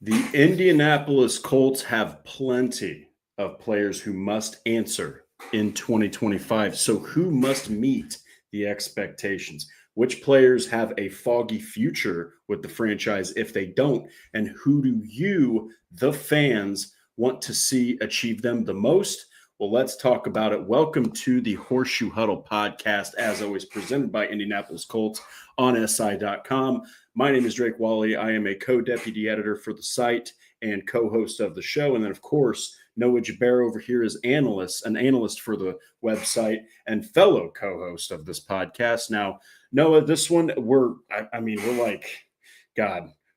The Indianapolis Colts have plenty of players who must answer in 2025. So, who must meet the expectations? Which players have a foggy future with the franchise if they don't? And who do you, the fans, want to see achieve them the most? Well, let's talk about it. Welcome to the Horseshoe Huddle Podcast, as always, presented by Indianapolis Colts on SI.com. My name is Drake Wally. I am a co-deputy editor for the site and co-host of the show. And then, of course, Noah Gebert over here is an analyst for the website and fellow co-host of this podcast. Now, Noah, this one, we're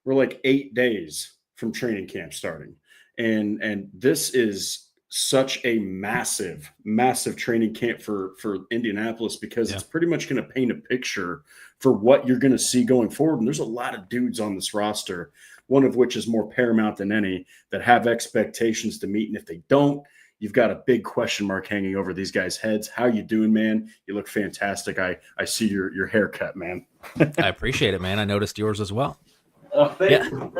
like 8 days from training camp starting. And this is such a massive training camp for Indianapolis because it's pretty much going to paint a picture for what you're going to see going forward. And there's a lot of dudes on this roster, one of which is more paramount than any, that have expectations to meet. And if they don't, you've got a big question mark hanging over these guys' heads. How you doing, man? You look fantastic. I see your haircut, man. I appreciate it, man. I noticed yours as well. Oh, thank you.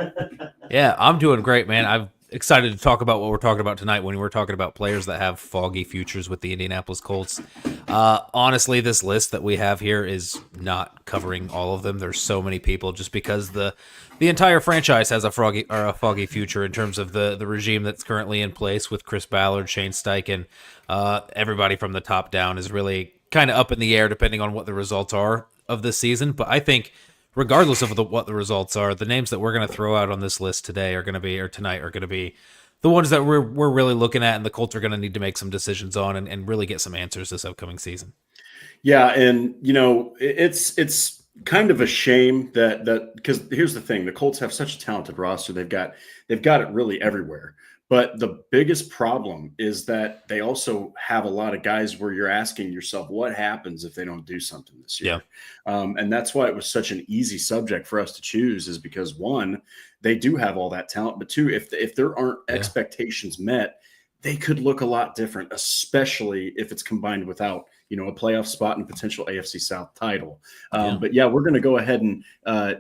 Yeah, I'm doing great, man. I'm excited to talk about what we're talking about tonight when we're talking about players that have foggy futures with the Indianapolis Colts. Honestly, this list that we have here is not covering all of them. There's so many people just because the entire franchise has a foggy future in terms of the regime that's currently in place with Chris Ballard, Shane Steichen. Everybody from the top down is really kind of up in the air depending on what the results are of this season. But I think regardless of what the results are, the names that we're going to throw out on this list tonight are going to be the ones that we're really looking at, and the Colts are going to need to make some decisions on and really get some answers this upcoming season. Yeah, and it's kind of a shame that because here's the thing, the Colts have such a talented roster. They've got it really everywhere. But the biggest problem is that they also have a lot of guys where you're asking yourself, what happens if they don't do something this year? Yeah. And that's why it was such an easy subject for us to choose, is because, one, they do have all that talent. But two, if there aren't expectations met, they could look a lot different, especially if it's combined without, a playoff spot and potential AFC South title. But yeah, we're going to go ahead and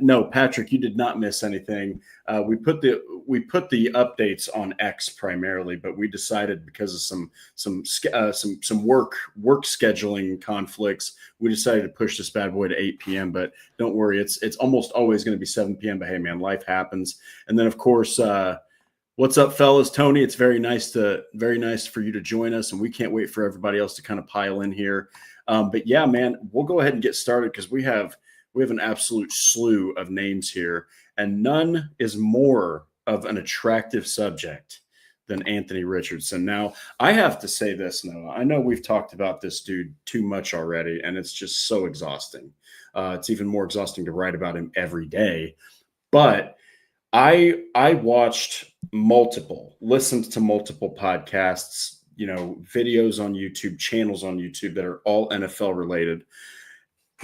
no, Patrick, you did not miss anything. We put the updates on X primarily, but we decided because of some work scheduling conflicts, we decided to push this bad boy to 8 p.m. But don't worry, it's almost always going to be 7 p.m. But hey, man, life happens. And then of course, what's up, fellas? Tony, it's very nice for you to join us, and we can't wait for everybody else to kind of pile in here. But yeah, man, we'll go ahead and get started because we have an absolute slew of names here, and none is more of an attractive subject than Anthony Richardson. Now, I have to say this, Noah. I know we've talked about this dude too much already, and it's just so exhausting. It's even more exhausting to write about him every day, but I watched listened to multiple podcasts, videos on YouTube, channels on YouTube that are all NFL related,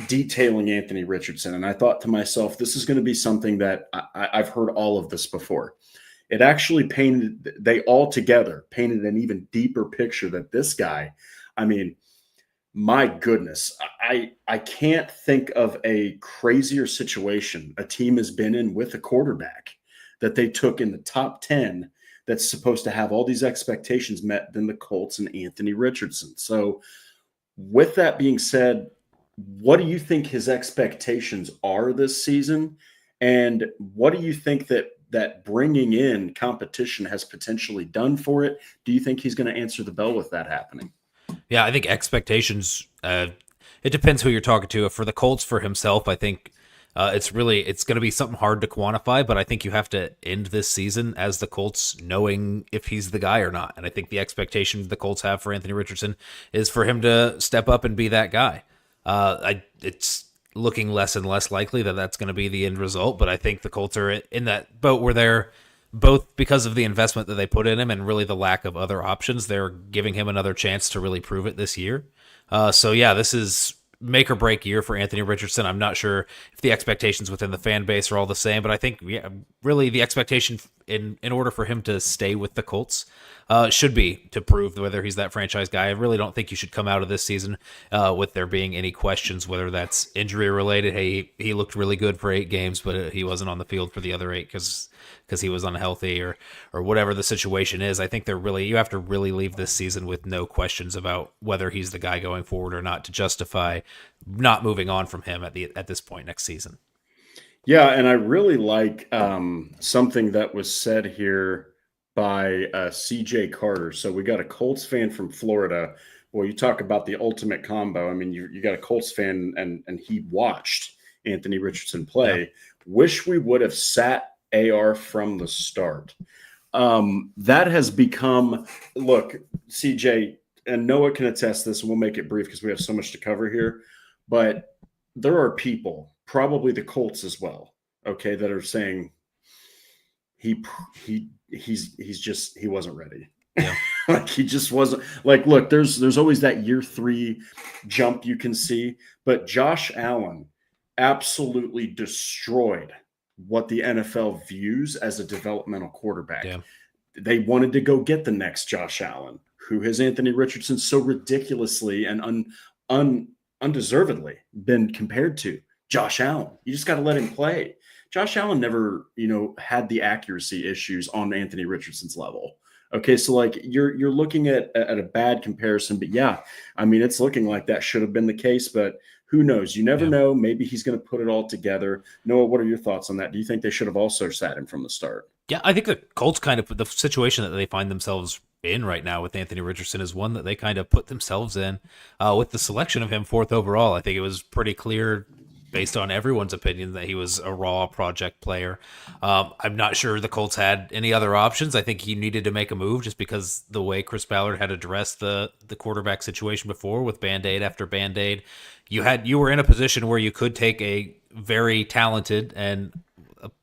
detailing Anthony Richardson. And I thought to myself, this is going to be something that I've heard all of this before. It actually they all together painted an even deeper picture that this guy, my goodness, I can't think of a crazier situation a team has been in with a quarterback that they took in the top 10 that's supposed to have all these expectations met than the Colts and Anthony Richardson. So with that being said, what do you think his expectations are this season? And what do you think that bringing in competition has potentially done for it? Do you think he's going to answer the bell with that happening? Yeah, I think expectations, it depends who you're talking to. For the Colts, for himself, I think it's going to be something hard to quantify, but I think you have to end this season as the Colts knowing if he's the guy or not. And I think the expectation the Colts have for Anthony Richardson is for him to step up and be that guy. It's looking less and less likely that that's going to be the end result, but I think the Colts are in that boat where they're both, because of the investment that they put in him and really the lack of other options, they're giving him another chance to really prove it this year. So yeah, this is make or break year for Anthony Richardson. I'm not sure if the expectations within the fan base are all the same, but I think really the expectation in order for him to stay with the Colts, should be to prove whether he's that franchise guy. I really don't think you should come out of this season with there being any questions, whether that's injury related. Hey, he looked really good for 8 games, but he wasn't on the field for the other 8 because he was unhealthy or whatever the situation is. I think you have to really leave this season with no questions about whether he's the guy going forward or not to justify not moving on from him at this point next season. Yeah, and I really like something that was said here by CJ Carter. So we got a Colts fan from Florida. Well, you talk about the ultimate combo. I mean, you got a Colts fan, and he watched Anthony Richardson play. Yeah. Wish we would have sat AR from the start. That has become, look, CJ, and Noah can attest this, and we'll make it brief because we have so much to cover here. But there are people, probably the Colts as well, okay, that are saying he wasn't ready. Yeah. Like he just wasn't. Like, look, there's always that year 3 jump you can see, but Josh Allen absolutely destroyed what the NFL views as a developmental quarterback. Yeah. They wanted to go get the next Josh Allen, who has Anthony Richardson so ridiculously and undeservedly been compared to. Josh Allen, you just got to let him play. Josh Allen never, had the accuracy issues on Anthony Richardson's level. Okay, so like you're looking at a bad comparison, but yeah, I mean it's looking like that should have been the case, but who knows? You never know. Maybe he's going to put it all together. Noah, what are your thoughts on that? Do you think they should have also sat him from the start? Yeah, I think the Colts the situation that they find themselves in right now with Anthony Richardson is one that they kind of put themselves in with the selection of him 4th overall. I think it was pretty clear based on everyone's opinion that he was a raw project player. I'm not sure the Colts had any other options. I think he needed to make a move just because the way Chris Ballard had addressed the quarterback situation before with Band-Aid after Band-Aid. You were in a position where you could take a very talented and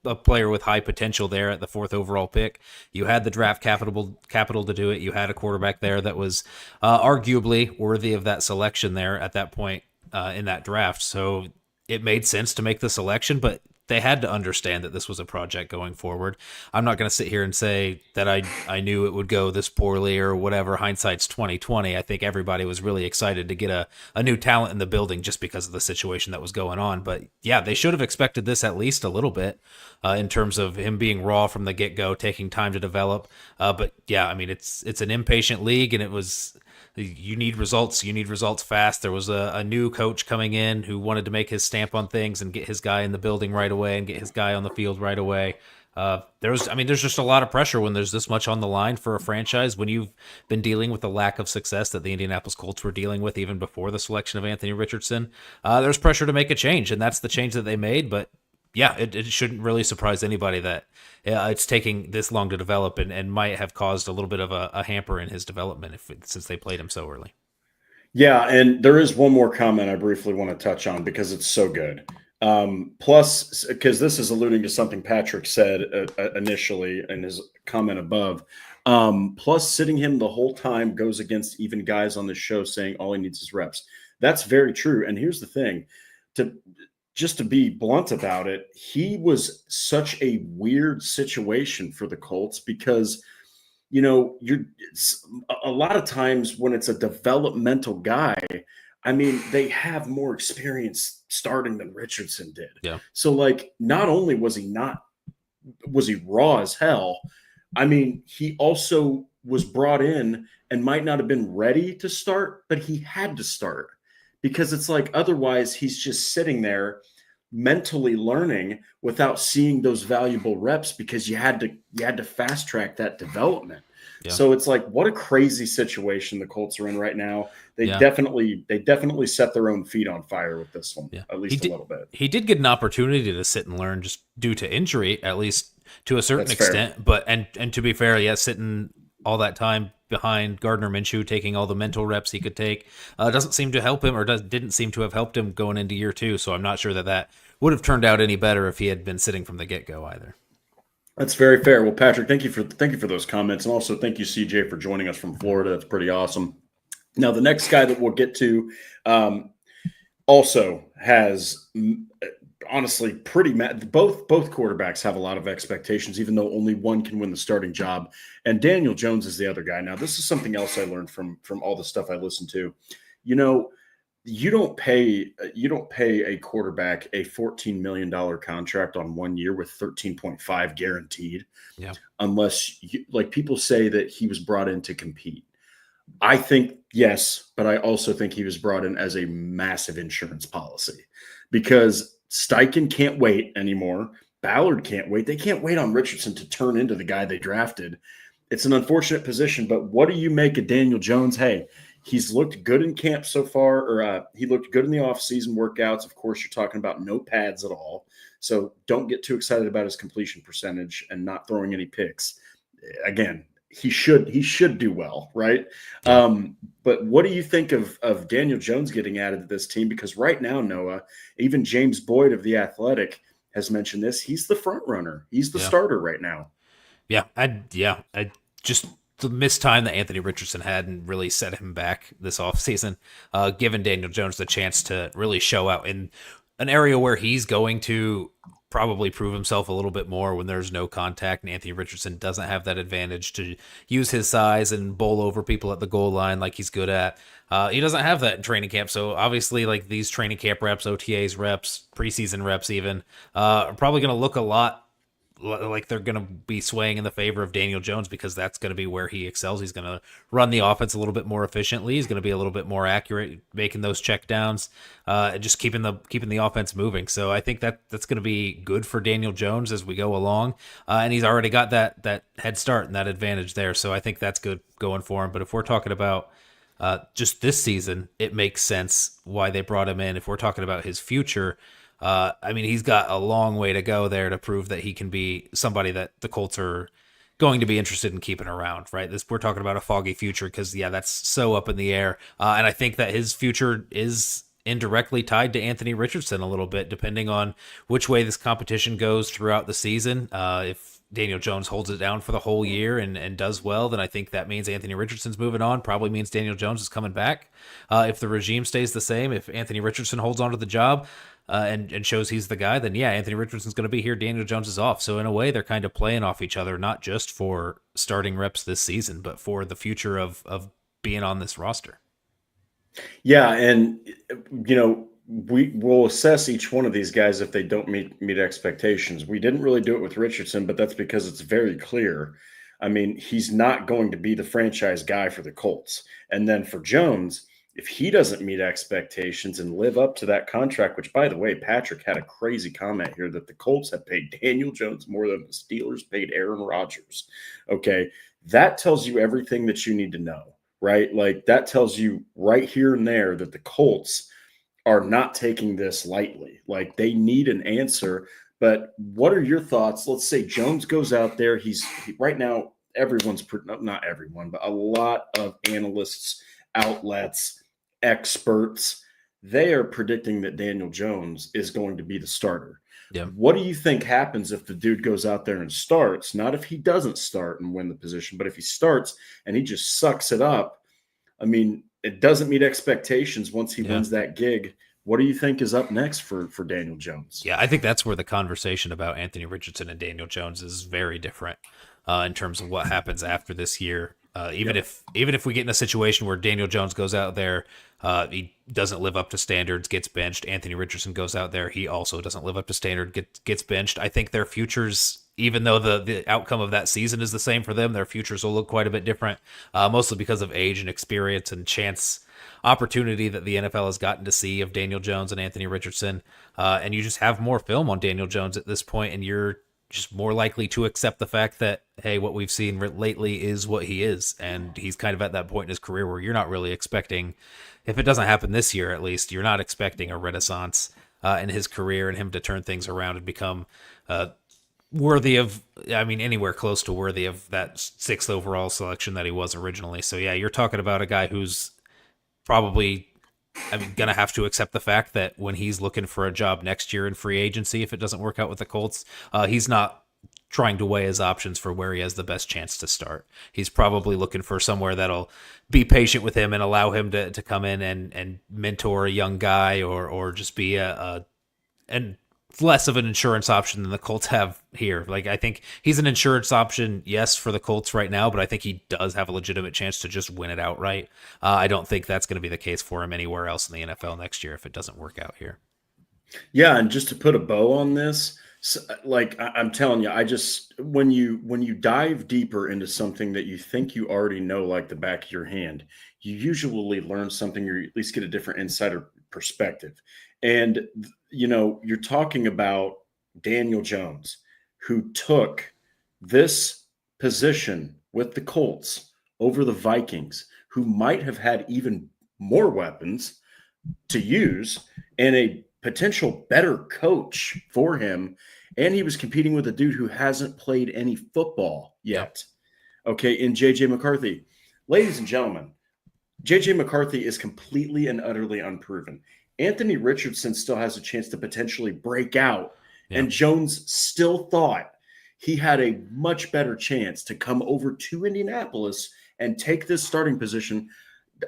a player with high potential there at the 4th overall pick. You had the draft capital to do it. You had a quarterback there that was arguably worthy of that selection there at that point in that draft. So it made sense to make the selection, but they had to understand that this was a project going forward. I'm not going to sit here and say that I knew it would go this poorly or whatever. Hindsight's 2020. I think everybody was really excited to get a new talent in the building just because of the situation that was going on. But yeah, they should have expected this at least a little bit in terms of him being raw from the get-go, taking time to develop. But yeah, I mean, it's an impatient league, and it was... You need results. You need results fast. There was a new coach coming in who wanted to make his stamp on things and get his guy in the building right away and get his guy on the field right away. There's just a lot of pressure when there's this much on the line for a franchise, when you've been dealing with the lack of success that the Indianapolis Colts were dealing with even before the selection of Anthony Richardson. There's pressure to make a change, and that's the change that they made. But yeah, it shouldn't really surprise anybody that it's taking this long to develop and might have caused a little bit of a hamper in his development since they played him so early. Yeah, and there is one more comment I briefly want to touch on because it's so good. Plus, because this is alluding to something Patrick said initially in his comment above. Plus, sitting him the whole time goes against even guys on the show saying all he needs is reps. That's very true. And here's the thing. Just to be blunt about it, he was such a weird situation for the Colts because, a lot of times when it's a developmental guy, I mean, they have more experience starting than Richardson did. Yeah. So, like, not only was he raw as hell, I mean, he also was brought in and might not have been ready to start, but he had to start. Because it's like otherwise he's just sitting there mentally learning without seeing those valuable reps because you had to fast track that development. Yeah. So it's like, what a crazy situation the Colts are in right now. They definitely set their own feet on fire with this one, at least a little bit. He did get an opportunity to sit and learn just due to injury, at least to a certain extent. Fair. But and to be fair, sitting all that time behind Gardner Minshew, taking all the mental reps he could take, doesn't seem to help him, or didn't seem to have helped him going into year 2. So I'm not sure that would have turned out any better if he had been sitting from the get-go either. That's very fair. Well, Patrick, thank you for those comments, and also thank you, CJ, for joining us from Florida. That's pretty awesome. Now, the next guy that we'll get to also has honestly pretty mad. Both quarterbacks have a lot of expectations, even though only one can win the starting job. And Daniel Jones is the other guy. Now, this is something else I learned from all the stuff I listened to. You know, you don't pay a quarterback a $14 million contract on 1 year with 13.5 guaranteed, Yeah. unless like people say that he was brought in to compete. I think yes, but I also think he was brought in as a massive insurance policy because Steichen can't wait anymore. Ballard can't wait. They can't wait on Richardson to turn into the guy they drafted. It's an unfortunate position, but what do you make of Daniel Jones? Hey, he's looked good in camp so far, or he looked good in the offseason workouts. Of course, you're talking about no pads at all. So don't get too excited about his completion percentage and not throwing any picks. Again, he should do well, right? Yeah. But what do you think of Daniel Jones getting added to this team? Because right now, Noah, even James Boyd of The Athletic has mentioned this. He's the front runner. He's the Yeah. starter right now. I just the missed time that Anthony Richardson had and really set him back this offseason, giving Daniel Jones the chance to really show out in an area where he's going to probably prove himself a little bit more when there's no contact and Anthony Richardson doesn't have that advantage to use his size and bowl over people at the goal line like he's good at. He doesn't have that in training camp. So obviously like these training camp reps, OTAs reps, preseason reps even, are probably going to look a lot like they're going to be swaying in the favor of Daniel Jones because that's going to be where he excels. He's going to run the offense a little bit more efficiently. He's going to be a little bit more accurate, making those checkdowns, and just keeping the offense moving. So I think that's going to be good for Daniel Jones as we go along. And he's already got that head start and that advantage there. So I think that's good going for him. But if we're talking about just this season, it makes sense why they brought him in. If we're talking about his future, I mean, he's got a long way to go there to prove that he can be somebody that the Colts are going to be interested in keeping around, right? We're talking about a foggy future because, yeah, that's so up in the air. And I think that his future is indirectly tied to Anthony Richardson a little bit, depending on which way this competition goes throughout the season. If Daniel Jones holds it down for the whole year and does well, then I think that means Anthony Richardson's moving on, probably means Daniel Jones is coming back. If the regime stays the same, if Anthony Richardson holds on to the job, and shows he's the guy, then yeah, Anthony Richardson's going to be here. Daniel Jones is off. So in a way, they're kind of playing off each other, not just for starting reps this season, but for the future of being on this roster. Yeah, and we will assess each one of these guys if they don't meet expectations. We didn't really do it with Richardson, but that's because it's very clear. I mean, he's not going to be the franchise guy for the Colts. And then for Jones, if he doesn't meet expectations and live up to that contract, which, by the way, Patrick had a crazy comment here that the Colts have paid Daniel Jones more than the Steelers paid Aaron Rodgers. Okay, that tells you everything that you need to know, right? Like that tells you right here and there that the Colts are not taking this lightly. Like they need an answer. But what are your thoughts? Let's say Jones goes out there. Right now, not everyone, but a lot of analysts, outlets, experts, they are predicting that Daniel Jones is going to be the starter. Yeah. What do you think happens if the dude goes out there and starts? Not if he doesn't start and win the position, but if he starts and he just sucks it up. I mean, it doesn't meet expectations once he wins that gig. What do you think is up next for Daniel Jones? Yeah, I think that's where the conversation about Anthony Richardson and Daniel Jones is very different in terms of what happens after this year. Even if we get in a situation where Daniel Jones goes out there, he doesn't live up to standards, gets benched. Anthony Richardson goes out there, he also doesn't live up to standard, gets benched. I think their futures, even though the outcome of that season is the same for them, their futures will look quite a bit different, mostly because of age and experience and chance opportunity that the NFL has gotten to see of Daniel Jones and Anthony Richardson. And you just have more film on Daniel Jones at this point, and you're just more likely to accept the fact that, hey, what we've seen lately is what he is. And he's kind of at that point in his career where you're not really expecting, if it doesn't happen this year at least, you're not expecting a renaissance in his career and him to turn things around and become worthy of, anywhere close to worthy of that 6th overall selection that he was originally. So yeah, you're talking about a guy who's probably going to have to accept the fact that when he's looking for a job next year in free agency, if it doesn't work out with the Colts, he's not trying to weigh his options for where he has the best chance to start. He's probably looking for somewhere that'll be patient with him and allow him to come in and mentor a young guy or just be and less of an insurance option than the Colts have here. Like, I think he's an insurance option, yes, for the Colts right now, but I think he does have a legitimate chance to just win it outright. I don't think that's going to be the case for him anywhere else in the NFL next year if it doesn't work out here. Yeah, and just to put a bow on this, like I'm telling you, I just when you dive deeper into something that you think you already know like the back of your hand, you usually learn something or at least get a different insider perspective. And you're talking about Daniel Jones, who took this position with the Colts over the Vikings, who might have had even more weapons to use and a potential better coach for him. And he was competing with a dude who hasn't played any football yet. Okay, in JJ McCarthy. Ladies and gentlemen, JJ McCarthy is completely and utterly unproven. Anthony Richardson still has a chance to potentially break out. And Jones still thought he had a much better chance to come over to Indianapolis and take this starting position.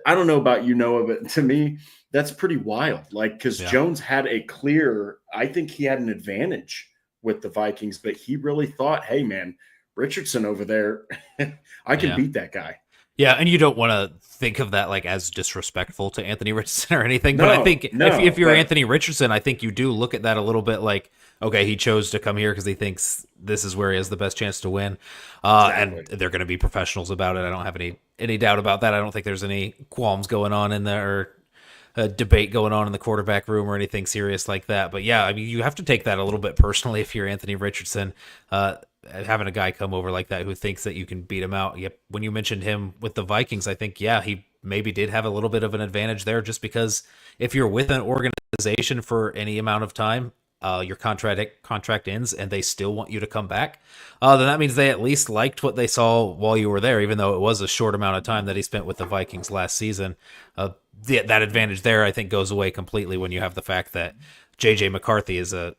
I don't know about Noah, but to me, that's pretty wild. Like, because Jones had I think he had an advantage with the Vikings, but he really thought, hey, man, Richardson over there, I can beat that guy. Yeah, and you don't want to think of that like as disrespectful to Anthony Richardson or anything, but I think if you're Anthony Richardson, I think you do look at that a little bit like, okay, he chose to come here because he thinks this is where he has the best chance to win, and they're going to be professionals about it. I don't have any doubt about that. I don't think there's any qualms going on in there or a debate going on in the quarterback room or anything serious like that. But yeah, I mean, you have to take that a little bit personally if you're Anthony Richardson. Having a guy come over like that who thinks that you can beat him out. Yep. When you mentioned him with the Vikings, I think, he maybe did have a little bit of an advantage there just because if you're with an organization for any amount of time, your contract ends and they still want you to come back, then that means they at least liked what they saw while you were there, even though it was a short amount of time that he spent with the Vikings last season. That advantage there, I think, goes away completely when you have the fact that J.J. McCarthy is a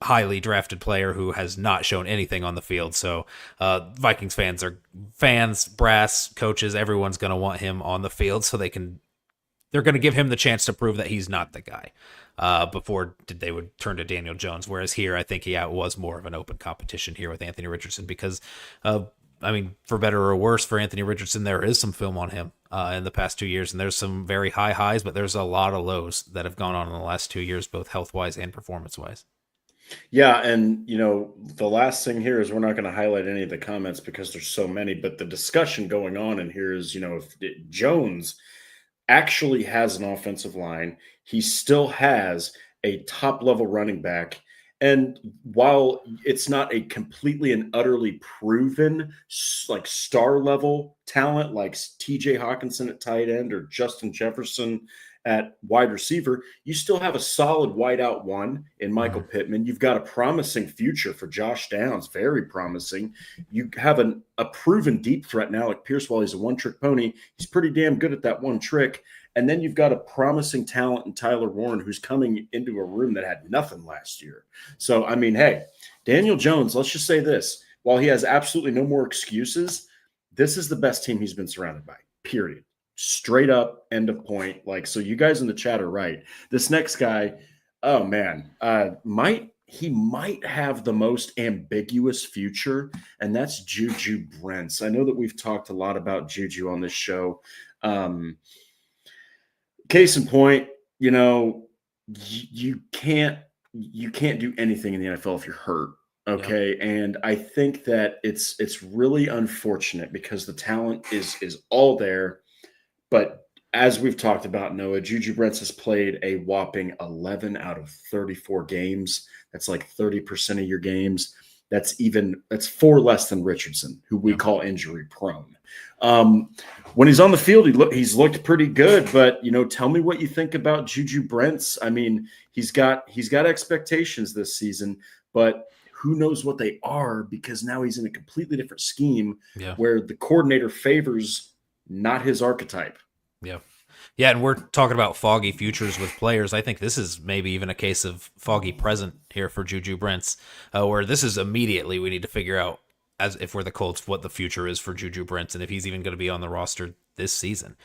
highly drafted player who has not shown anything on the field. So Vikings fans, brass, coaches, everyone's going to want him on the field so they're going to give him the chance to prove that he's not the guy before they would turn to Daniel Jones. Whereas here, I think he was more of an open competition here with Anthony Richardson because, for better or worse, for Anthony Richardson, there is some film on him in the past 2 years, and there's some very high highs, but there's a lot of lows that have gone on in the last 2 years, both health-wise and performance-wise. Yeah, and the last thing here is we're not going to highlight any of the comments because there's so many, but the discussion going on in here is, if Jones actually has an offensive line, he still has a top-level running back, and while it's not a completely and utterly proven like star-level talent like T.J. Hawkinson at tight end or Justin Jefferson at wide receiver, you still have a solid wideout one in Michael Pittman. You've got a promising future for Josh Downs, very promising. You have a proven deep threat now like Pierce. While he's a one-trick pony, he's pretty damn good at that one trick. And then you've got a promising talent in Tyler Warren, who's coming into a room that had nothing last year. So, hey, Daniel Jones, let's just say this. While he has absolutely no more excuses, this is the best team he's been surrounded by, period. Straight up, end of point. So you guys in the chat are right. This next guy, oh man, he might have the most ambiguous future, and that's Juju Brents. I know that we've talked a lot about Juju on this show. Case in point, you can't do anything in the NFL if you're hurt. Okay. Yeah. And I think that it's really unfortunate because the talent is all there. But as we've talked about, Noah, Juju Brents has played a whopping 11 out of 34 games. That's like 30% of your games. That's 4 less than Richardson, who we call injury prone. When he's on the field, he's looked pretty good. But tell me what you think about Juju Brents. He's got expectations this season, but who knows what they are because now he's in a completely different scheme where the coordinator favors not his archetype. Yeah. Yeah, and we're talking about foggy futures with players. I think this is maybe even a case of foggy present here for Juju Brents, where this is immediately we need to figure out, as if we're the Colts, what the future is for Juju Brents and if he's even going to be on the roster this season.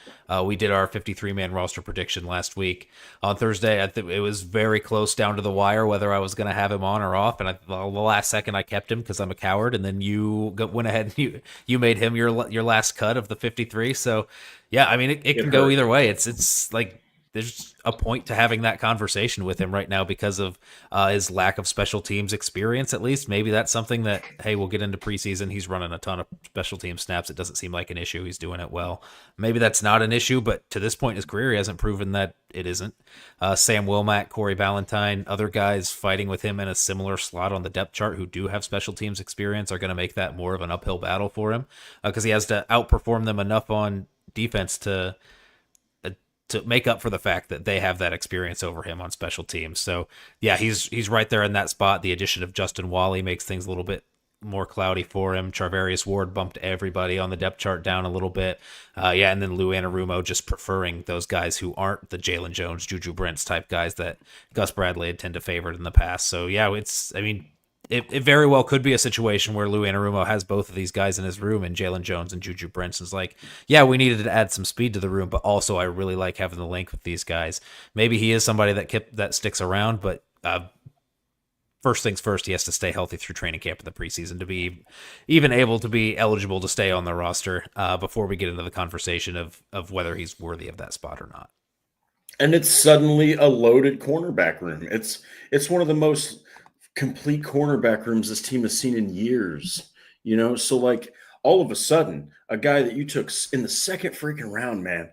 We did our 53-man roster prediction last week on Thursday. I think it was very close down to the wire whether I was going to have him on or off, and the last second I kept him because I'm a coward, and then you went ahead and you made him your last cut of the 53. So yeah, I mean it can go either way. It's like there's a point to having that conversation with him right now because of his lack of special teams experience, at least. Maybe that's something that, hey, we'll get into preseason. He's running a ton of special team snaps. It doesn't seem like an issue. He's doing it well. Maybe that's not an issue, but to this point in his career, he hasn't proven that it isn't. Sam Wilmack, Corey Ballantyne, other guys fighting with him in a similar slot on the depth chart who do have special teams experience are going to make that more of an uphill battle for him because he has to outperform them enough on defense to make up for the fact that they have that experience over him on special teams. So yeah, he's right there in that spot. The addition of Justin Wally makes things a little bit more cloudy for him. Charvarius Ward bumped everybody on the depth chart down a little bit. And then Lou Anarumo just preferring those guys who aren't the Jalen Jones, Juju Brents type guys that Gus Bradley had tended to favor in the past. So yeah, it very well could be a situation where Lou Anarumo has both of these guys in his room, and Jalen Jones and Juju Brents is like, yeah, we needed to add some speed to the room, but also I really like having the link with these guys. Maybe he is somebody that sticks around, but first things first, he has to stay healthy through training camp in the preseason to be even able to be eligible to stay on the roster before we get into the conversation of whether he's worthy of that spot or not. And it's suddenly a loaded cornerback room. It's one of the most complete cornerback rooms this team has seen in years, so like all of a sudden a guy that you took in the second freaking round, man,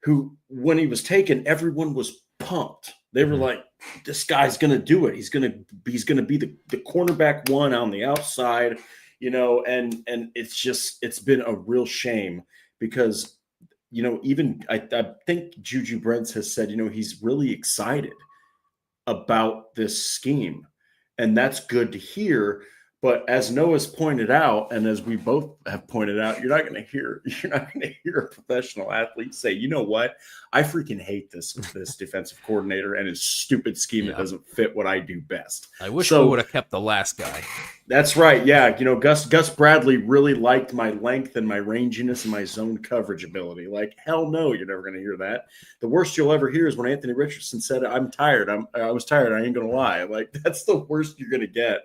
who when he was taken, everyone was pumped. They were like, this guy's gonna do it. He's gonna be the cornerback one on the outside, and it's been a real shame because even I think Juju Brents has said he's really excited about this scheme. And that's good to hear. But as Noah's pointed out, and as we both have pointed out, you're not going to hear a professional athlete say, you know what? I freaking hate this defensive coordinator and his stupid scheme. It doesn't fit what I do best. I wish we would have kept the last guy. That's right. Yeah. Gus Bradley really liked my length and my ranginess and my zone coverage ability. Like, hell no, you're never going to hear that. The worst you'll ever hear is when Anthony Richardson said, I'm tired. I was tired. I ain't going to lie. Like, that's the worst you're going to get.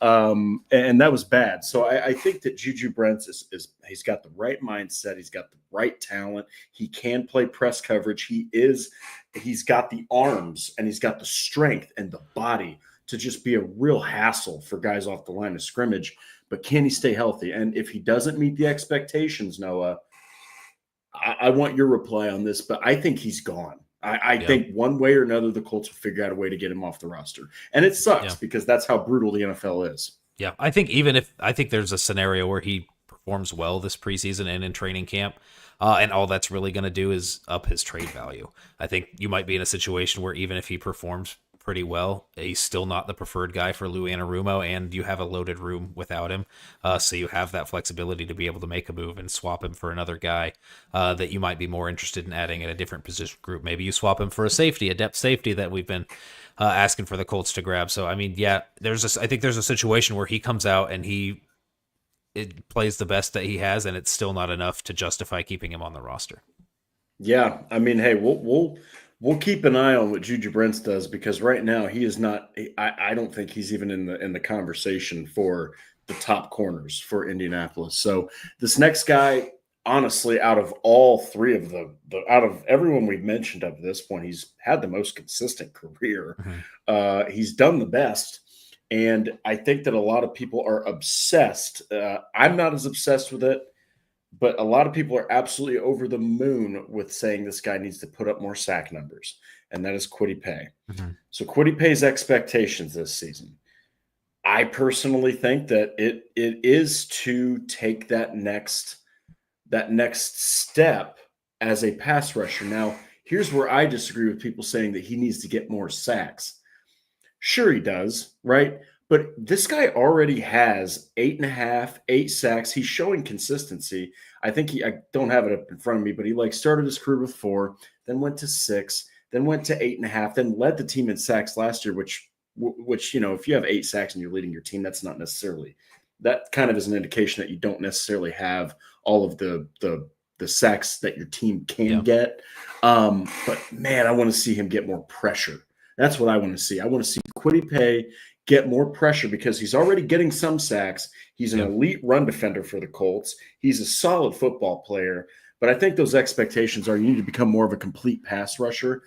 And that was bad. So I think that Juju Brents he's got the right mindset. He's got the right talent. He can play press coverage. He's got the arms and he's got the strength and the body to just be a real hassle for guys off the line of scrimmage. But can he stay healthy? And if he doesn't meet the expectations, Noah, I want your reply on this, but I think he's gone. I think one way or another, the Colts will figure out a way to get him off the roster. And it sucks because that's how brutal the NFL is. Yeah, I think there's a scenario where he performs well this preseason and in training camp, and all that's really going to do is up his trade value. I think you might be in a situation where even if he performs pretty well, he's still not the preferred guy for Lou Anarumo, and you have a loaded room without him. So you have that flexibility to be able to make a move and swap him for another guy that you might be more interested in adding at a different position group. Maybe you swap him for a depth safety that we've been asking for the Colts to grab. So, I mean, yeah, I think there's a situation where he comes out and it plays the best that he has, and it's still not enough to justify keeping him on the roster. Yeah, I mean, hey, we'll keep an eye on what Juju Brents does because right now he is not. I don't think he's even in the conversation for the top corners for Indianapolis. So this next guy, honestly, out of all three of out of everyone we've mentioned up to this point, he's had the most consistent career. Mm-hmm. He's done the best. And I think that a lot of people are obsessed. I'm not as obsessed with it, but a lot of people are absolutely over the moon with saying this guy needs to put up more sack numbers, and that is Kwity Paye. Mm-hmm. So Kwity Paye's expectations this season, I personally think that it is to take that next step as a pass rusher. Now, here's where I disagree with people saying that he needs to get more sacks. Sure, he does, right? But this guy already has 8 sacks. He's showing consistency. I think I don't have it up in front of me, but he started his career with 4, then went to 6, then went to 8.5, then led the team in sacks last year, which if you have 8 sacks and you're leading your team, that's not necessarily, that kind of is an indication that you don't necessarily have all of the the sacks that your team can Yeah. get. But man, I want to see him get more pressure. That's what I want to see. I want to see Kwity Paye get more pressure because he's already getting some sacks. He's an elite run defender for the Colts. He's a solid football player. But I think those expectations are you need to become more of a complete pass rusher.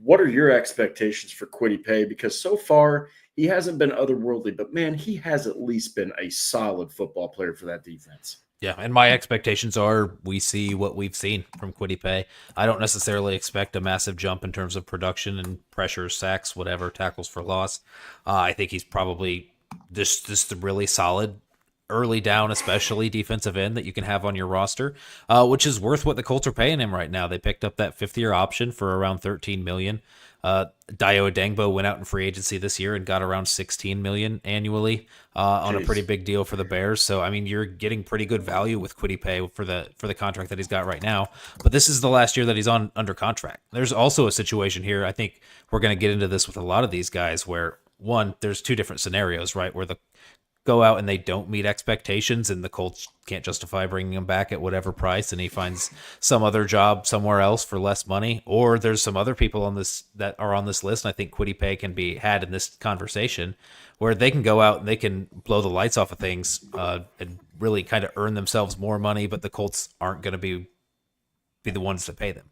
What are your expectations for Kwity Paye? Because so far he hasn't been otherworldly, but man, he has at least been a solid football player for that defense. Yeah, and my expectations are we see what we've seen from Kwity Paye. I don't necessarily expect a massive jump in terms of production and pressure, sacks, whatever, tackles for loss. I think he's probably just a really solid early down, especially defensive end that you can have on your roster, which is worth what the Colts are paying him right now. They picked up that fifth-year option for around $13 million. Dayo Odeyingbo went out in free agency this year and got around $16 million annually on a pretty big deal for the Bears. So I mean, you're getting pretty good value with Kwity Paye for the contract that he's got right now. But this is the last year that he's under contract. There's also a situation here. I think we're going to get into this with a lot of these guys where one, there's two different scenarios, right? Where the go out and they don't meet expectations and the Colts can't justify bringing him back at whatever price and he finds some other job somewhere else for less money, or there's some other people on this that are on this list, and I think Kwity Paye can be had in this conversation where they can go out and they can blow the lights off of things and really kind of earn themselves more money, but the Colts aren't going to be the ones to pay them.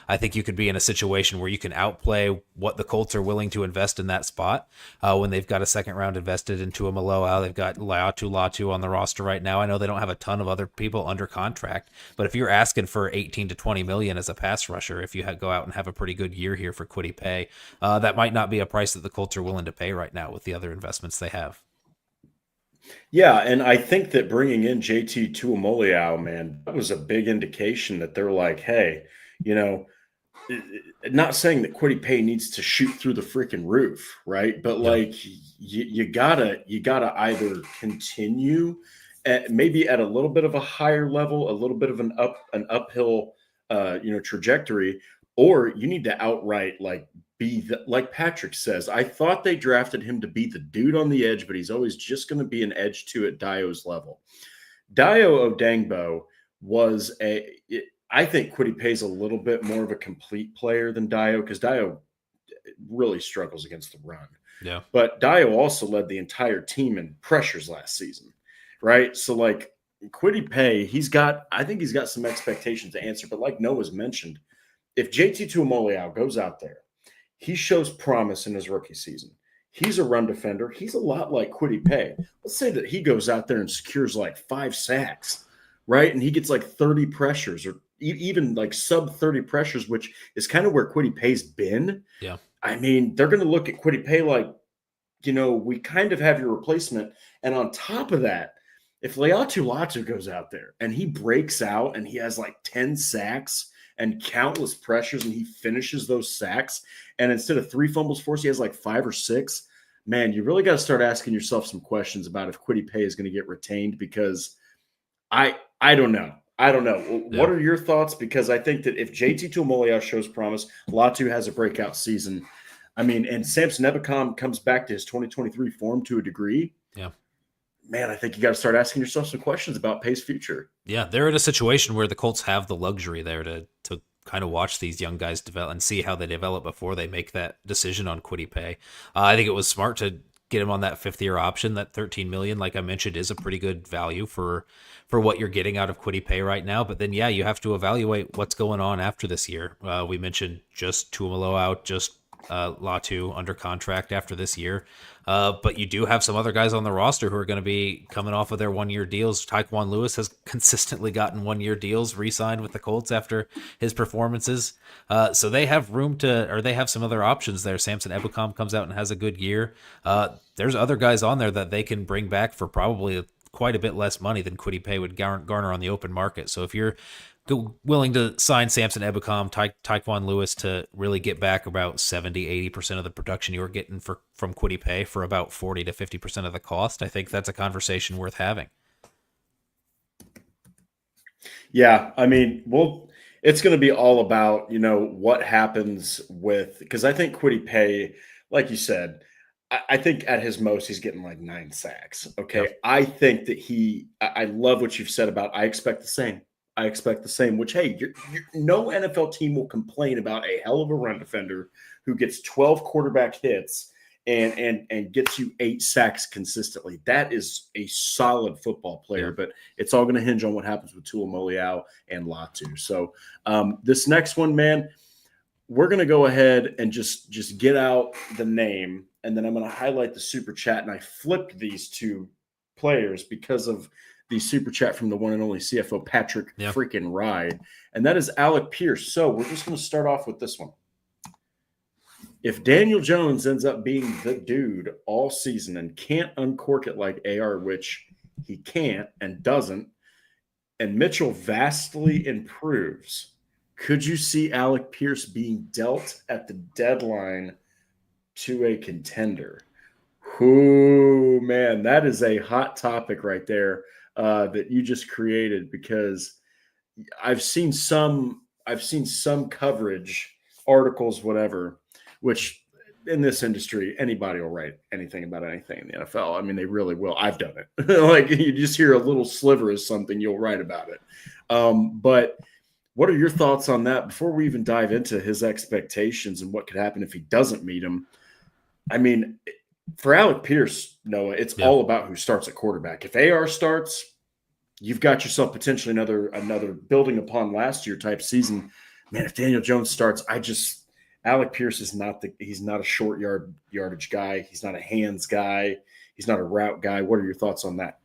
I think you could be in a situation where you can outplay what the Colts are willing to invest in that spot when they've got a second round invested into a Maloa. They've got Latu on the roster right now. I know they don't have a ton of other people under contract, but if you're asking for 18 to 20 million as a pass rusher, if you go out and have a pretty good year here for Kwity Paye, that might not be a price that the Colts are willing to pay right now with the other investments they have. Yeah, and I think that bringing in JT Tuimoloau, man, that was a big indication that they're like, hey, not saying that Kwity Paye needs to shoot through the freaking roof, right? But like you gotta either continue maybe at a little bit of a higher level, a little bit of an uphill trajectory, or you need to outright like Patrick says. I thought they drafted him to be the dude on the edge, but he's always just going to be an edge two at Dayo's level. Dayo Odeyingbo was I think Kwity Paye's a little bit more of a complete player than Dayo because Dayo really struggles against the run. Yeah. But Dayo also led the entire team in pressures last season, right? So like Kwity Paye, I think he's got some expectations to answer. But like Noah's mentioned, if JT Tuimoloau goes out there, he shows promise in his rookie season. He's a run defender. He's a lot like Kwity Paye. Let's say that he goes out there and secures like 5 sacks, right? And he gets like 30 pressures or even like sub 30 pressures, which is kind of where Kwity Paye's been. Yeah. I mean, they're going to look at Kwity Paye like, we kind of have your replacement. And on top of that, if Latu goes out there and he breaks out and he has like 10 sacks and countless pressures and he finishes those sacks, and instead of 3 fumbles forced, he has like 5 or 6, man, you really got to start asking yourself some questions about if Kwity Paye is going to get retained because I don't know. I don't know. Yeah. What are your thoughts? Because I think that if JT Tuimoloau shows promise, Latu has a breakout season. I mean, and Samson Ebukam comes back to his 2023 form to a degree. Yeah. Man, I think you got to start asking yourself some questions about Paye's future. Yeah, they're in a situation where the Colts have the luxury there to kind of watch these young guys develop and see how they develop before they make that decision on Kwity Paye. I think it was smart to get him on that 5th-year option. That $13 million, like I mentioned, is a pretty good value for what you're getting out of Kwity Paye right now. But then, yeah, you have to evaluate what's going on after this year. We mentioned just Tuimoloau out, just Latu under contract after this year. But you do have some other guys on the roster who are going to be coming off of their 1-year deals. Tyquan Lewis has consistently gotten 1-year deals re-signed with the Colts after his performances. So they have they have some other options there. Samson Ebukam comes out and has a good year. There's other guys on there that they can bring back for probably quite a bit less money than Kwity Paye would garner on the open market. So if you're willing to sign Samson Ebukam, Tyquan Lewis to really get back about 70-80% of the production you were getting from Kwity Paye for about 40 to 50% of the cost, I think that's a conversation worth having. Yeah, I mean, it's going to be all about, what happens because I think Kwity Paye, like you said, I think at his most, he's getting like 9 sacks. Okay. Yep. I think that I love what you've said about, I expect the same. I expect the same, which, hey, no NFL team will complain about a hell of a run defender who gets 12 quarterback hits and gets you 8 sacks consistently. That is a solid football player, Yeah. but it's all going to hinge on what happens with Tuamoliau and Latu. So this next one, man, we're going to go ahead and just get out the name, and then I'm going to highlight the super chat, and I flipped these two players because of the super chat from the one and only CFO Patrick freaking Rye, and that is Alec Pierce. So we're just going to start off with this one. If Daniel Jones ends up being the dude all season and can't uncork it like AR, which he can't and doesn't, and Mitchell vastly improves, could you see Alec Pierce being dealt at the deadline to a contender? Ooh, man, that is a hot topic right there that you just created, because I've seen some coverage, articles, whatever, which in this industry, anybody will write anything about anything in the NFL. I mean, they really will. I've done it. Like, you just hear a little sliver of something, you'll write about it. But what are your thoughts on that before we even dive into his expectations and what could happen if he doesn't meet them? I mean, for Alec Pierce, Noah, it's all about who starts at quarterback. If AR starts, you've got yourself potentially another building upon last year type season. Man, if Daniel Jones starts, Alec Pierce is he's not a short yardage guy. He's not a hands guy. He's not a route guy. What are your thoughts on that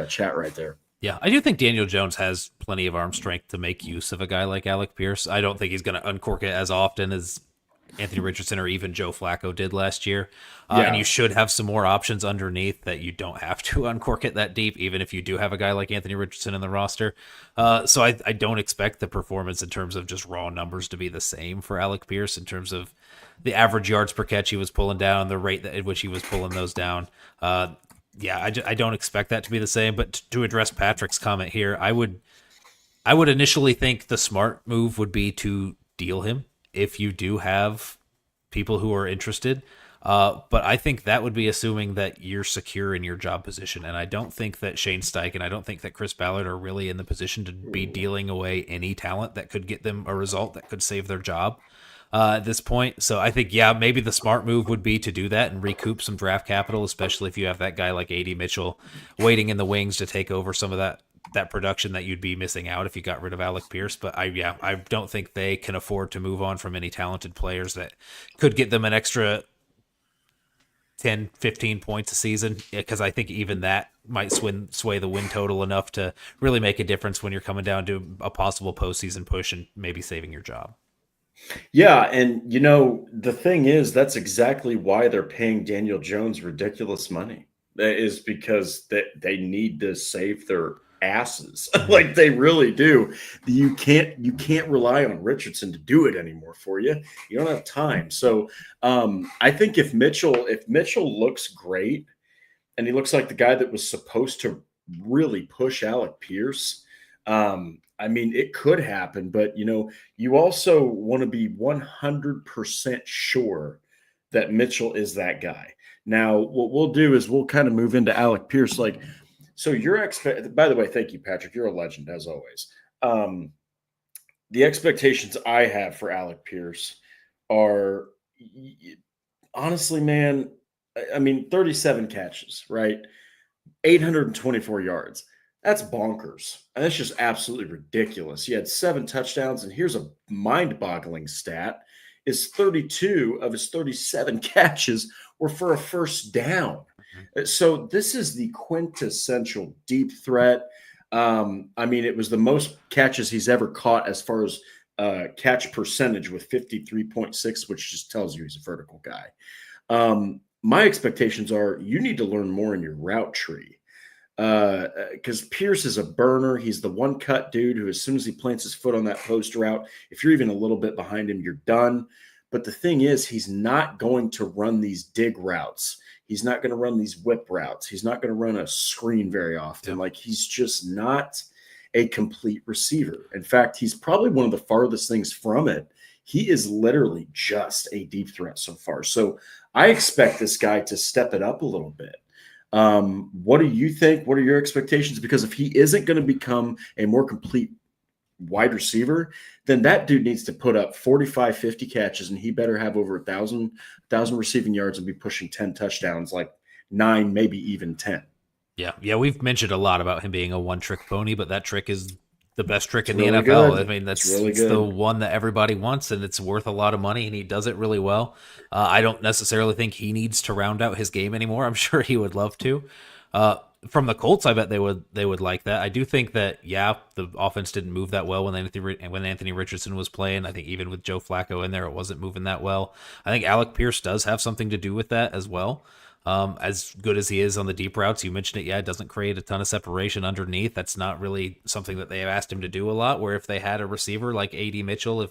chat right there? Yeah, I do think Daniel Jones has plenty of arm strength to make use of a guy like Alec Pierce. I don't think he's going to uncork it as often as Anthony Richardson or even Joe Flacco did last year. And you should have some more options underneath that you don't have to uncork it that deep, even if you do have a guy like Anthony Richardson in the roster. So I don't expect the performance in terms of just raw numbers to be the same for Alec Pierce in terms of the average yards per catch he was pulling down, the rate at which he was pulling those down. I don't expect that to be the same. But to address Patrick's comment here, I would initially think the smart move would be to deal him if you do have people who are interested. But I think that would be assuming that you're secure in your job position. And I don't think that Shane Steichen, I don't think that Chris Ballard are really in the position to be dealing away any talent that could get them a result that could save their job at this point. So I think, maybe the smart move would be to do that and recoup some draft capital, especially if you have that guy like A.D. Mitchell waiting in the wings to take over some of that production that you'd be missing out if you got rid of Alec Pierce. But I don't think they can afford to move on from any talented players that could get them an extra 10, 15 points a season, because I think even that might sway the win total enough to really make a difference when you're coming down to a possible postseason push and maybe saving your job. Yeah, and the thing is, that's exactly why they're paying Daniel Jones ridiculous money. That is because they need to save their asses. Like, they really do. You can't rely on Richardson to do it anymore for you. You don't have time. So I think if Mitchell looks great and he looks like the guy that was supposed to really push Alec Pierce, I mean, it could happen, but you also want to be 100% sure that Mitchell is that guy. Now, what we'll do is we'll kind of move into Alec Pierce. Like, so by the way, thank you, Patrick. You're a legend as always. The expectations I have for Alec Pierce are, honestly, man, I mean, 37 catches, right? 824 yards. That's bonkers. And that's just absolutely ridiculous. He had 7 touchdowns, and here's a mind-boggling stat, is 32 of his 37 catches were for a first down. So this is the quintessential deep threat. I mean, it was the most catches he's ever caught as far as catch percentage with 53.6, which just tells you he's a vertical guy. My expectations are you need to learn more in your route tree. Because Pierce is a burner. He's the one-cut dude who, as soon as he plants his foot on that post route, if you're even a little bit behind him, you're done. But the thing is, he's not going to run these dig routes. He's not going to run these whip routes. He's not going to run a screen very often. Like, he's just not a complete receiver. In fact, he's probably one of the farthest things from it. He is literally just a deep threat so far. So I expect this guy to step it up a little bit. What do you think? What are your expectations? Because if he isn't going to become a more complete wide receiver, then that dude needs to put up 45, 50 catches, and he better have over 1,000 receiving yards and be pushing 10 touchdowns, like 9, maybe even 10. Yeah, we've mentioned a lot about him being a one-trick pony, but that trick is the best trick in the really NFL. good. I mean, It's really it's good. the one that everybody wants, and it's worth a lot of money, and he does it really well. I don't necessarily think he needs to round out his game anymore. I'm sure he would love to. From the Colts, I bet they would like that. I do think that, the offense didn't move that well when Anthony Richardson was playing. I think even with Joe Flacco in there, it wasn't moving that well. I think Alec Pierce does have something to do with that as well. As good as he is on the deep routes, you mentioned it. Yeah, it doesn't create a ton of separation underneath. That's not really something that they have asked him to do a lot. Where if they had a receiver like A.D. Mitchell,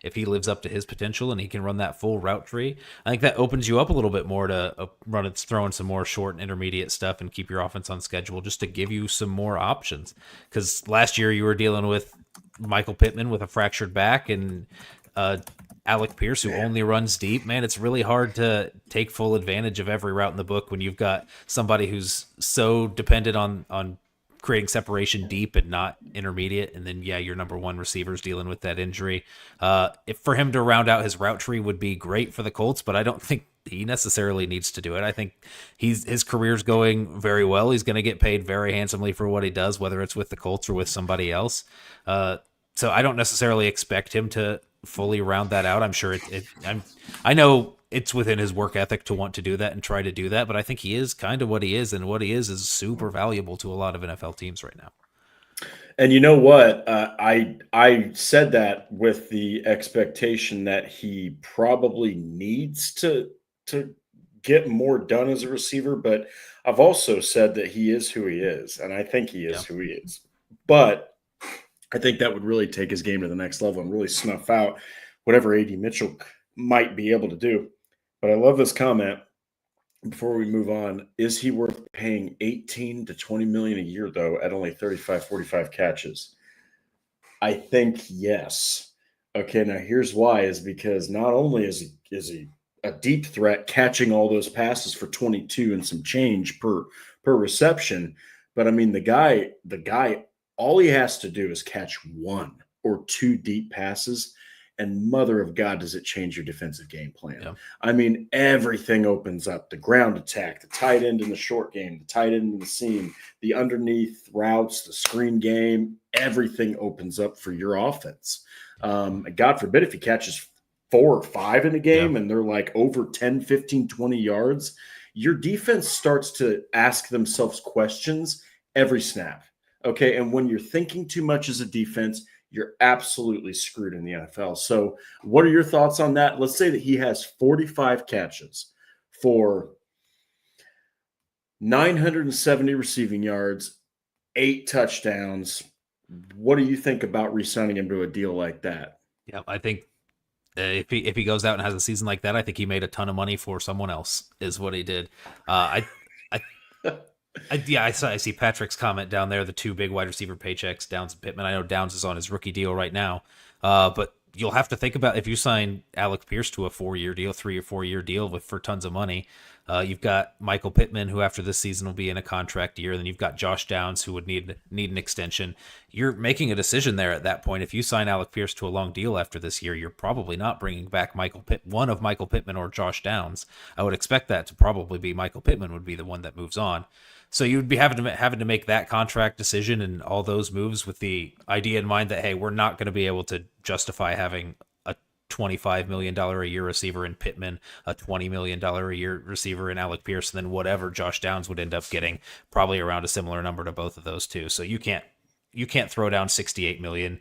if he lives up to his potential and he can run that full route tree, I think that opens you up a little bit more to throwing some more short and intermediate stuff and keep your offense on schedule, just to give you some more options. Because last year you were dealing with Michael Pittman with a fractured back and Alec Pierce, who only runs deep. Man, it's really hard to take full advantage of every route in the book when you've got somebody who's so dependent on creating separation deep and not intermediate. And then, your number one receiver's dealing with that injury. If for him to round out his route tree would be great for the Colts, but I don't think he necessarily needs to do it. I think his career's going very well. He's going to get paid very handsomely for what he does, whether it's with the Colts or with somebody else. So I don't necessarily expect him to fully round that out. I'm sure I know it's within his work ethic to want to do that and try to do that, but I think he is kind of what he is, and what he is super valuable to a lot of NFL teams right now. And you know what? I said that with the expectation that he probably needs to get more done as a receiver, but I've also said that he is who he is, and I think he is who he is. But I think that would really take his game to the next level and really snuff out whatever A.D. Mitchell might be able to do. But I love this comment. Before we move on, is he worth paying 18 to 20 million a year, though, at only 35, 45 catches? I think yes. Okay, now here's why, is because not only is he a deep threat catching all those passes for 22 and some change per reception, but I mean the guy all he has to do is catch 1 or 2 deep passes, and mother of God, does it change your defensive game plan. Yeah. I mean, everything opens up. The ground attack, the tight end in the short game, the tight end in the seam, the underneath routes, the screen game, everything opens up for your offense. God forbid if he catches 4 or 5 in a game and they're like over 10, 15, 20 yards, your defense starts to ask themselves questions every snap. Okay, and when you're thinking too much as a defense, you're absolutely screwed in the NFL. So what are your thoughts on that? Let's say that he has 45 catches for 970 receiving yards, 8 touchdowns. What do you think about re-signing him to a deal like that? Yeah, I think if he goes out and has a season like that, I think he made a ton of money for someone else, is what he did. I see Patrick's comment down there, the 2 big wide receiver paychecks, Downs and Pittman. I know Downs is on his rookie deal right now, but you'll have to think about if you sign Alec Pierce to a 4-year deal, 3 or 4-year deal for tons of money. You've got Michael Pittman, who after this season will be in a contract year. Then you've got Josh Downs, who would need an extension. You're making a decision there at that point. If you sign Alec Pierce to a long deal after this year, you're probably not bringing back one of Michael Pittman or Josh Downs. I would expect that to probably be Michael Pittman would be the one that moves on. So you would be having to make that contract decision and all those moves with the idea in mind that, hey, we're not going to be able to justify having a $25 million a year receiver in Pittman, a $20 million a year receiver in Alec Pierce, and then whatever Josh Downs would end up getting, probably around a similar number to both of those two. So you can't throw down $68 million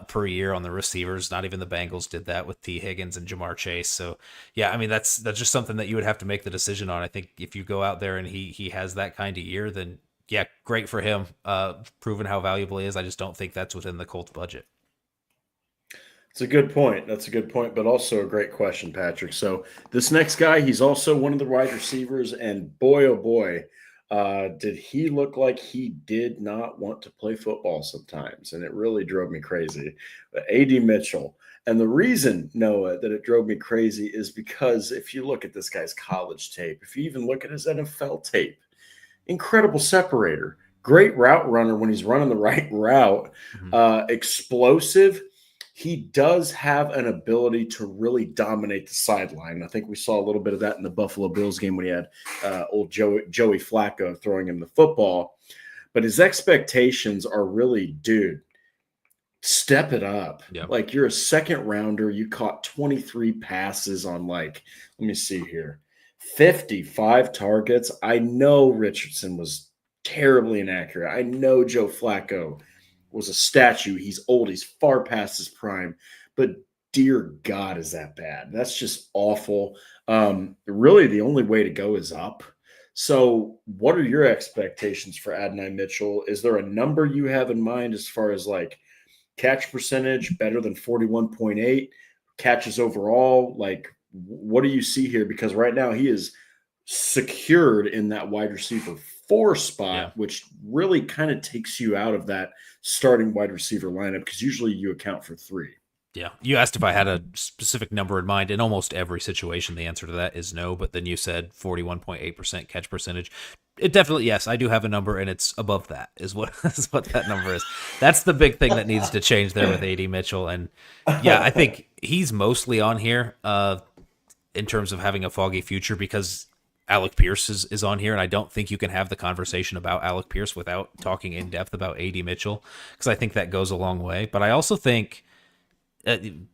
per year on the receivers. Not even the Bengals did that with T. Higgins and Jamar Chase. So yeah, I mean, that's just something that you would have to make the decision on. I think if you go out there and he has that kind of year, then yeah, great for him, proving how valuable he is. I just don't think that's within the Colts budget. It's a good point. That's a good point, but also a great question, Patrick. So this next guy, he's also one of the wide receivers, and boy, oh boy, did he look like he did not want to play football sometimes, and it really drove me crazy. But A.D. Mitchell, and the reason, Noah, that it drove me crazy is because if you look at this guy's college tape, if you even look at his NFL tape, incredible separator, great route runner when he's running the right route, explosive. He does have an ability to really dominate the sideline. I think we saw a little bit of that in the Buffalo Bills game when he had old Joey Flacco throwing him the football. But his expectations are really, dude, step it up. Yep. Like, you're a second rounder. You caught 23 passes on, like, let me see here, 55 targets. I know Richardson was terribly inaccurate. I know Joe Flacco was a statue. He's old. He's far past his prime. But dear God, is that bad? That's just awful. Really, the only way to go is up. So what are your expectations for Adonai Mitchell? Is there a number you have in mind as far as like catch percentage better than 41.8, catches overall? Like, what do you see here? Because right now he is secured in that wide receiver 4 spot, which really kind of takes you out of that starting wide receiver lineup, because usually you account for 3. Yeah. You asked if I had a specific number in mind. In almost every situation, the answer to that is no. But then you said 41.8% catch percentage. It definitely, yes, I do have a number, and it's above that is what that number is. That's the big thing that needs to change there with AD Mitchell. And yeah, I think he's mostly on here in terms of having a foggy future because Alec Pierce is on here, and I don't think you can have the conversation about Alec Pierce without talking in depth about AD Mitchell, because I think that goes a long way. But I also think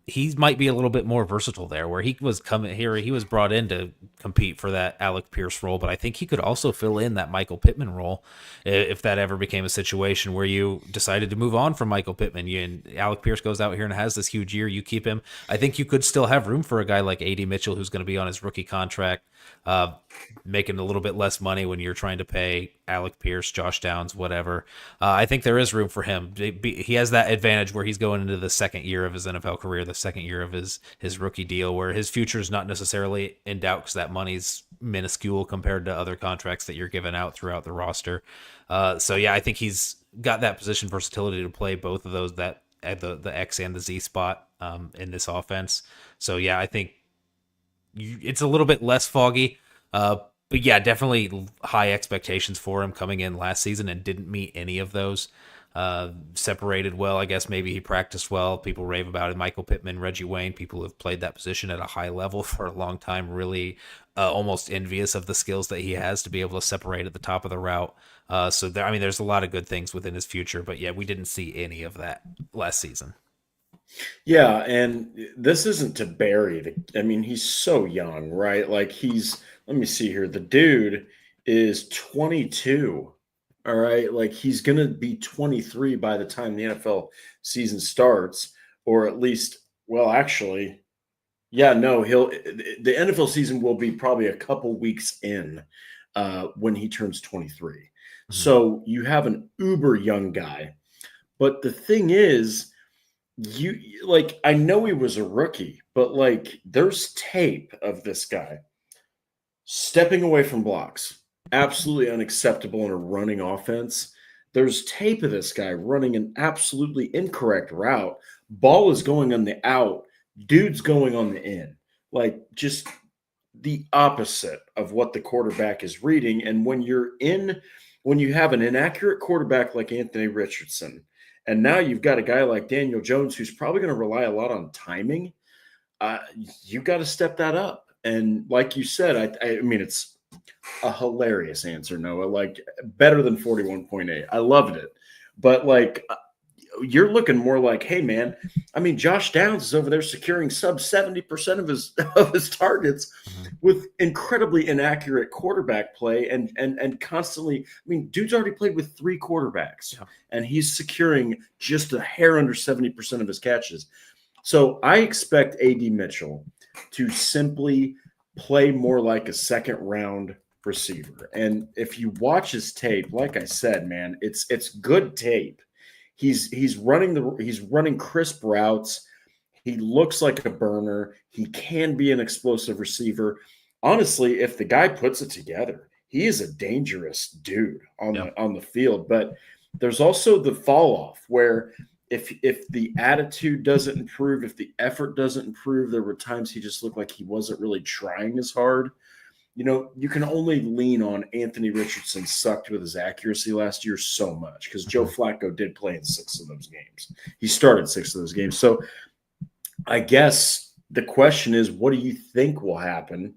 he might be a little bit more versatile there, where he was coming here. He was brought in to compete for that Alec Pierce role, but I think he could also fill in that Michael Pittman role if that ever became a situation where you decided to move on from Michael Pittman. And Alec Pierce goes out here and has this huge year. You keep him. I think you could still have room for a guy like AD Mitchell, who's going to be on his rookie contract, making a little bit less money when you're trying to pay Alec Pierce, Josh Downs, whatever. I think there is room for him. He has that advantage where he's going into the second year of his NFL career, the second year of his rookie deal, where his future is not necessarily in doubt because that money's minuscule compared to other contracts that you're giving out throughout the roster. So yeah, I think he's got that position versatility to play both of those, that the X and the Z spot in this offense. So yeah, I think it's a little bit less foggy. But yeah, definitely high expectations for him coming in last season and didn't meet any of those. Separated well, I guess maybe he practiced well. People rave about it. Michael Pittman, Reggie Wayne, people who have played that position at a high level for a long time, really almost envious of the skills that he has to be able to separate at the top of the route. So there's a lot of good things within his future, but yeah, we didn't see any of that last season. Yeah, and this isn't to bury he's so young, right? Like let me see here. The dude is 22. All right. Like, he's going to be 23 by the time the NFL season starts, or at least, well, actually, yeah, no, the NFL season will be probably a couple weeks in when he turns 23. Mm-hmm. So you have an uber young guy. But the thing is, I know he was a rookie, but like, there's tape of this guy stepping away from blocks, absolutely unacceptable in a running offense. There's tape of this guy running an absolutely incorrect route. Ball is going on the out, dude's going on the in. Like, just the opposite of what the quarterback is reading. And when you have an inaccurate quarterback like Anthony Richardson, and now you've got a guy like Daniel Jones who's probably going to rely a lot on timing, you got to step that up. And like you said, I mean, it's a hilarious answer, Noah. Like, better than 41.8. I loved it. But like, you're looking more like, hey, man, I mean, Josh Downs is over there securing sub 70% of his targets with incredibly inaccurate quarterback play and constantly. I mean, dude's already played with 3 quarterbacks, and he's securing just a hair under 70% of his catches. So I expect AD Mitchell to simply play more like a second round receiver. And if you watch his tape, like I said, man, it's good tape. He's running crisp routes. He looks like a burner. He can be an explosive receiver. Honestly, if the guy puts it together, he is a dangerous dude on the field. But there's also the fall off where if the attitude doesn't improve, if the effort doesn't improve, there were times he just looked like he wasn't really trying as hard. you can only lean on Anthony Richardson sucked with his accuracy last year so much because Joe Flacco did play in 6 of those games. He started 6 of those games. So I guess the question is, what do you think will happen?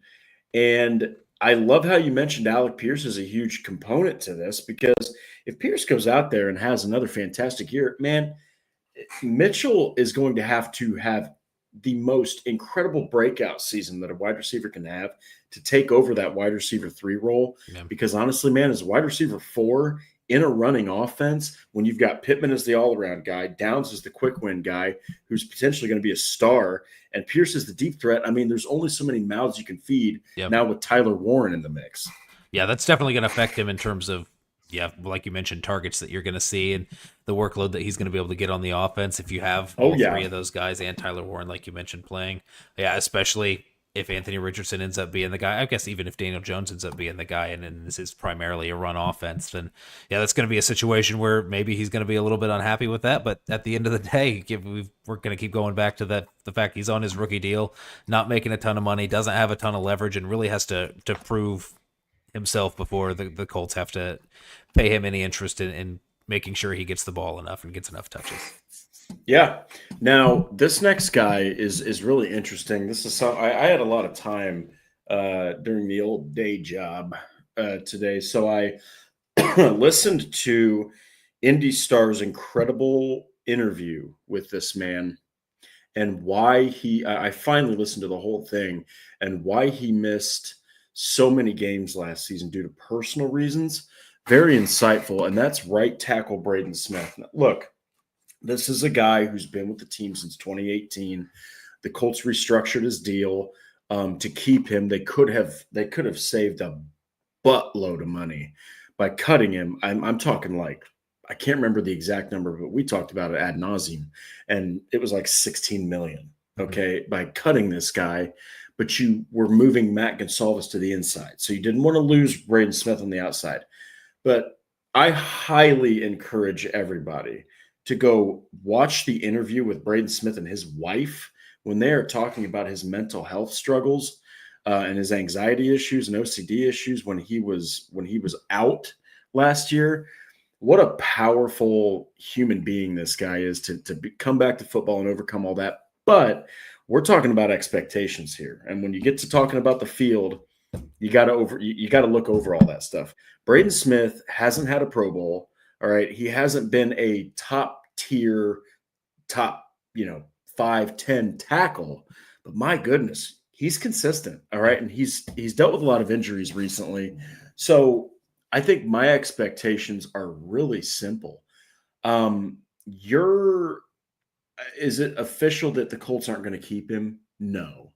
And I love how you mentioned Alec Pierce is a huge component to this, because if Pierce goes out there and has another fantastic year, man, Mitchell is going to have the most incredible breakout season that a wide receiver can have to take over that wide receiver 3 role. Yeah. Because honestly, man, as a wide receiver 4 in a running offense, when you've got Pittman as the all-around guy, Downs is the quick win guy who's potentially going to be a star, and Pierce is the deep threat. I mean, there's only so many mouths you can feed now with Tyler Warren in the mix. Yeah, that's definitely going to affect him in terms of, like you mentioned, targets that you're going to see and the workload that he's going to be able to get on the offense if you have all 3 of those guys and Tyler Warren, like you mentioned, playing. Yeah, especially if Anthony Richardson ends up being the guy. I guess even if Daniel Jones ends up being the guy and this is primarily a run offense, then that's going to be a situation where maybe he's going to be a little bit unhappy with that. But at the end of the day, we're going to keep going back to the fact he's on his rookie deal, not making a ton of money, doesn't have a ton of leverage, and really has to prove himself before the Colts have to pay him any interest in making sure he gets the ball enough and gets enough touches. Yeah. Now, this next guy is really interesting. This is I had a lot of time during the old day job today. So I listened to Indy Star's incredible interview with this man and why I finally listened to the whole thing and why he missed so many games last season due to personal reasons. Very insightful. And that's right tackle Braden Smith. Now, look, this is a guy who's been with the team since 2018. The Colts restructured his deal to keep him. They could have saved a buttload of money by cutting him. I'm talking like, I can't remember the exact number, but we talked about it ad nauseum, and it was like $16 million. Okay, by cutting this guy. But you were moving Matt Gonsalves to the inside. So you didn't want to lose Braden Smith on the outside. But I highly encourage everybody to go watch the interview with Braden Smith and his wife when they are talking about his mental health struggles and his anxiety issues and OCD issues when he was out last year. What a powerful human being this guy is to come back to football and overcome all that. But we're talking about expectations here. And when you get to talking about the field, you got to look over all that stuff. Braden Smith hasn't had a Pro Bowl. All right. He hasn't been a top tier, 5-10 tackle, but my goodness, he's consistent. All right. And he's dealt with a lot of injuries recently. So I think my expectations are really simple. Is it official that the Colts aren't going to keep him? No.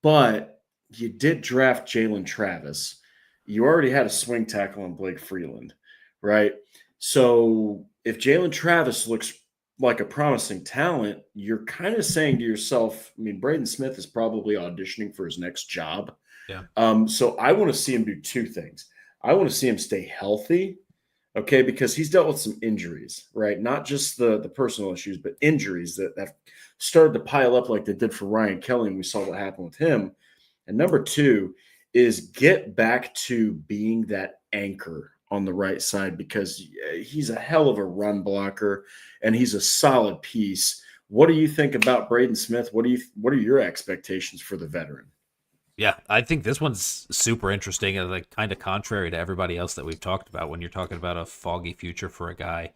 But you did draft Jalen Travis. You already had a swing tackle on Blake Freeland, right? So if Jalen Travis looks like a promising talent, you're kind of saying to yourself, I mean, Braden Smith is probably auditioning for his next job. Yeah. So I want to see him do 2 things. I want to see him stay healthy. Okay, because he's dealt with some injuries, right? Not just the personal issues, but injuries that started to pile up like they did for Ryan Kelly, and we saw what happened with him. And number 2 is get back to being that anchor on the right side, because he's a hell of a run blocker and he's a solid piece. What do you think about Braden Smith? What are your expectations for the veteran? Yeah, I think this one's super interesting and like kind of contrary to everybody else that we've talked about when you're talking about a foggy future for a guy.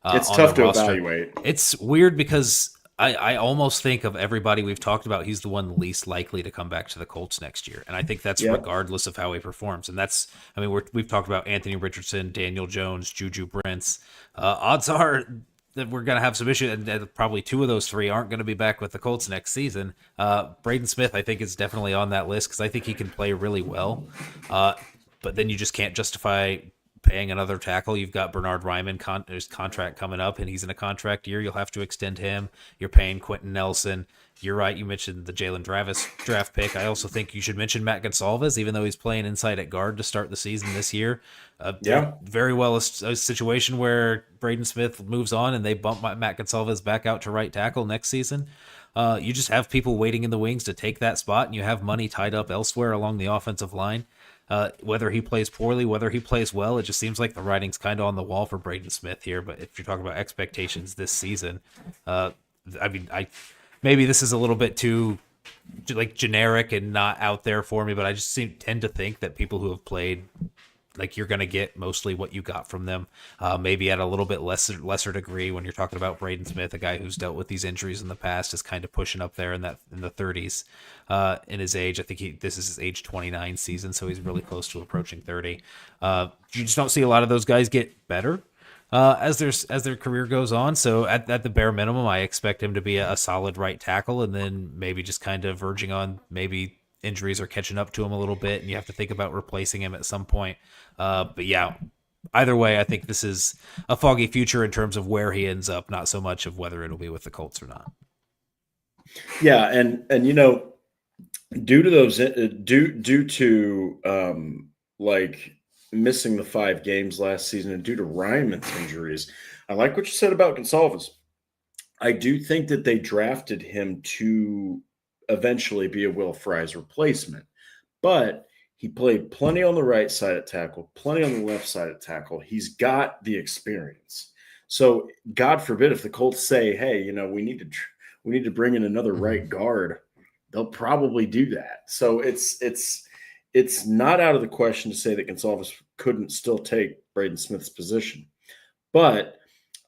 It's tough to evaluate. It's weird because I almost think of everybody we've talked about, he's the one least likely to come back to the Colts next year. And I think that's regardless of how he performs. And we've talked about Anthony Richardson, Daniel Jones, Juju Brents. Odds are that we're going to have some issues, and probably 2 of those 3 aren't going to be back with the Colts next season. Braden Smith, I think, is definitely on that list because I think he can play really well. But then you just can't justify paying another tackle. You've got Bernard Ryman, his contract coming up, and he's in a contract year. You'll have to extend him. You're paying Quentin Nelson. You're right. You mentioned the Jalen Travis draft pick. I also think you should mention Matt Gonsalves, even though he's playing inside at guard to start the season this year. Very well a situation where Braden Smith moves on and they bump Matt Gonsalves back out to right tackle next season. You just have people waiting in the wings to take that spot, and you have money tied up elsewhere along the offensive line. Whether he plays poorly, whether he plays well, it just seems like the writing's kind of on the wall for Braden Smith here. But if you're talking about expectations this season, I maybe this is a little bit too like generic and not out there for me, but I just tend to think that people who have played, like, you're going to get mostly what you got from them, maybe at a little bit lesser degree. When you're talking about Braden Smith, a guy who's dealt with these injuries in the past, is kind of pushing up there in the 30s in his age. I think this is his age 29 season, so he's really close to approaching 30. You just don't see a lot of those guys get better as their career goes on. So at the bare minimum, I expect him to be a solid right tackle, and then maybe just kind of verging on maybe injuries are catching up to him a little bit, and you have to think about replacing him at some point. But yeah, either way, I think this is a foggy future in terms of where he ends up, not so much of whether it'll be with the Colts or not. Yeah, and due to those due to like missing the 5 games last season and due to Ryman's injuries, I like what you said about Gonsalves. I do think that they drafted him to eventually be a Will Fry's replacement, but he played plenty on the right side at tackle, plenty on the left side at tackle. He's got the experience. So God forbid if the Colts say, "Hey, we need to bring in another right guard," they'll probably do that. So it's not out of the question to say that Gonsalves couldn't still take Braden Smith's position. But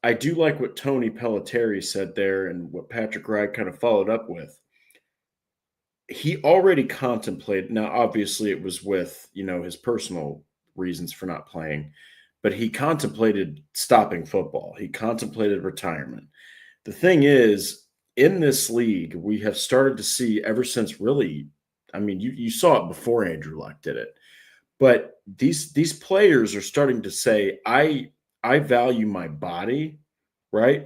I do like what Tony Pelleteri said there and what Patrick Wright kind of followed up with. He already contemplated, now obviously it was with, his personal reasons for not playing, but he contemplated stopping football. He contemplated retirement. The thing is, in this league, we have started to see ever since really, you saw it before Andrew Luck did it, but these players are starting to say, I value my body, right,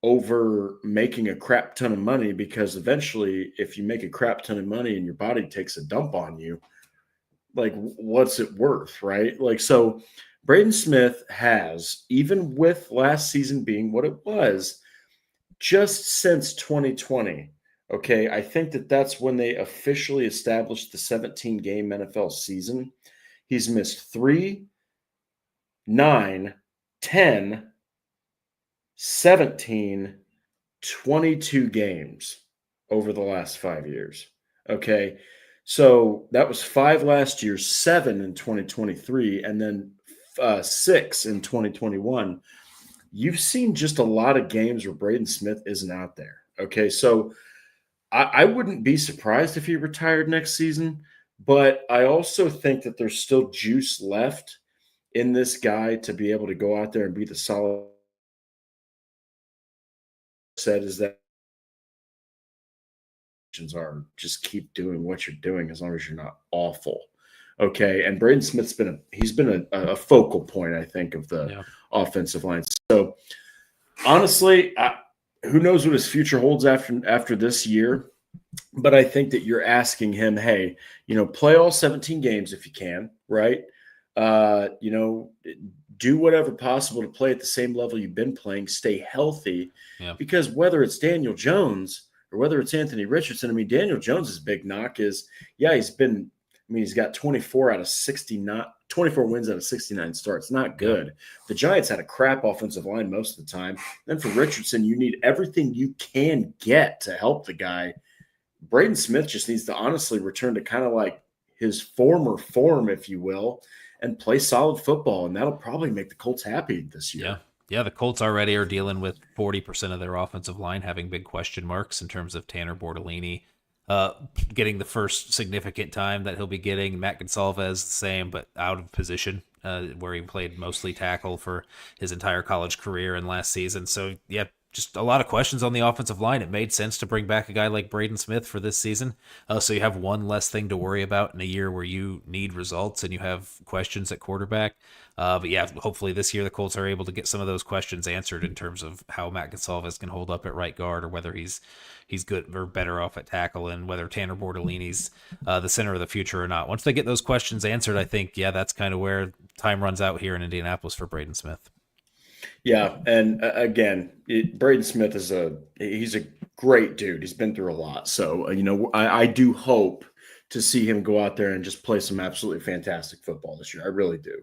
over making a crap ton of money, because eventually if you make a crap ton of money and your body takes a dump on you, like, what's it worth, right? Like, so Braden Smith has, even with last season being what it was, just since 2020, okay, I think that's when they officially established the 17-game NFL season. He's missed 3, 9, 10, 17, 22 games over the last 5 years. Okay. So that was 5 last year, 7 in 2023, and then 6 in 2021. You've seen just a lot of games where Braden Smith isn't out there. Okay. So I wouldn't be surprised if he retired next season, but I also think that there's still juice left in this guy to be able to go out there and be the solid said is that are just keep doing what you're doing as long as you're not awful. Okay. And Braden Smith's been a focal point, I think, of the offensive line. So honestly, who knows what his future holds after this year, but I think that you're asking him, hey, play all 17 games if you can, right? Do whatever possible to play at the same level you've been playing, stay healthy, because whether it's Daniel Jones or whether it's Anthony Richardson, Daniel Jones's big knock is, he's got 24 wins out of 69 starts. Not good. The Giants had a crap offensive line most of the time. Then for Richardson, you need everything you can get to help the guy. Braden Smith just needs to honestly return to kind of like his former form, if you will, and play solid football, and that'll probably make the Colts happy this year. Yeah, the Colts already are dealing with 40% of their offensive line having big question marks in terms of Tanner Bortolini getting the first significant time that he'll be getting. Matt Gonsalves the same, but out of position, where he played mostly tackle for his entire college career and last season. So, yeah, just a lot of questions on the offensive line. It made sense to bring back a guy like Braden Smith for this season. So you have one less thing to worry about in a year where you need results and you have questions at quarterback. But yeah, hopefully this year the Colts are able to get some of those questions answered in terms of how Matt Gonsalves can hold up at right guard, or whether he's good or better off at tackle, and whether Tanner Bortolini's the center of the future or not. Once they get those questions answered, I think, that's kind of where time runs out here in Indianapolis for Braden Smith. Yeah, and again, Braden Smith he's a great dude. He's been through a lot. So, I do hope to see him go out there and just play some absolutely fantastic football this year. I really do.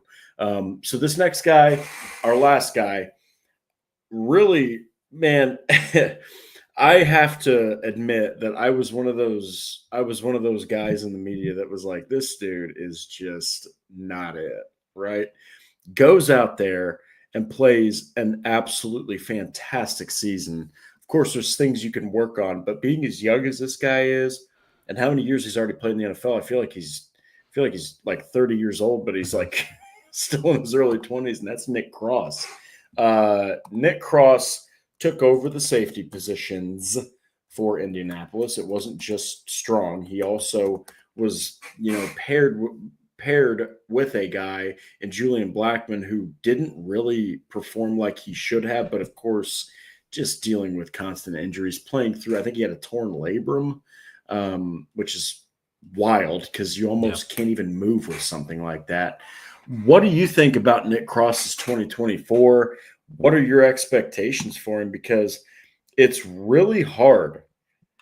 So this next guy, our last guy, really, man, I have to admit that I was one of those guys in the media that was like, this dude is just not it, right? Goes out there and plays an absolutely fantastic season. Of course, there's things you can work on, but being as young as this guy is, and how many years he's already played in the NFL, I feel like he's like 30 years old, but he's like still in his early 20s, and that's Nick Cross. Nick Cross took over the safety positions for Indianapolis. It wasn't just strong; he also was, paired with a guy in Julian Blackman who didn't really perform like he should have, but of course, just dealing with constant injuries, playing through. I think he had a torn labrum, which is wild because you almost can't even move with something like that. What do you think about Nick Cross's 2024? What are your expectations for him? Because it's really hard,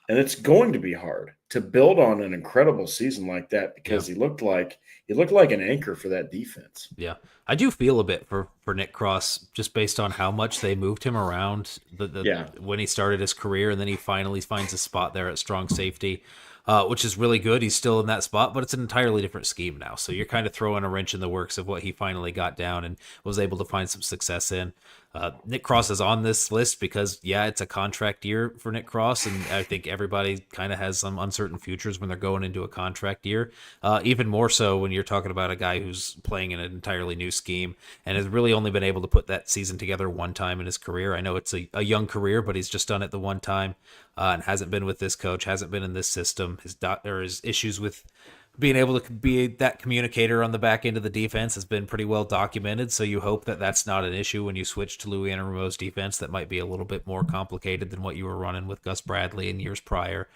and it's going to be hard to build on an incredible season like that because he looked like an anchor for that defense. Yeah, I do feel a bit for Nick Cross just based on how much they moved him around when he started his career, and then he finally finds a spot there at strong safety. Which is really good. He's still in that spot, but it's an entirely different scheme now. So you're kind of throwing a wrench in the works of what he finally got down and was able to find some success in. Nick Cross is on this list because, it's a contract year for Nick Cross, and I think everybody kind of has some uncertain futures when they're going into a contract year. Even more so when you're talking about a guy who's playing in an entirely new scheme and has really only been able to put that season together one time in his career. I know it's a young career, but he's just done it the one time and hasn't been with this coach, hasn't been in this system. His issues with being able to be that communicator on the back end of the defense has been pretty well documented. So you hope that that's not an issue when you switch to Louis Anarumo's defense. That might be a little bit more complicated than what you were running with Gus Bradley in years prior.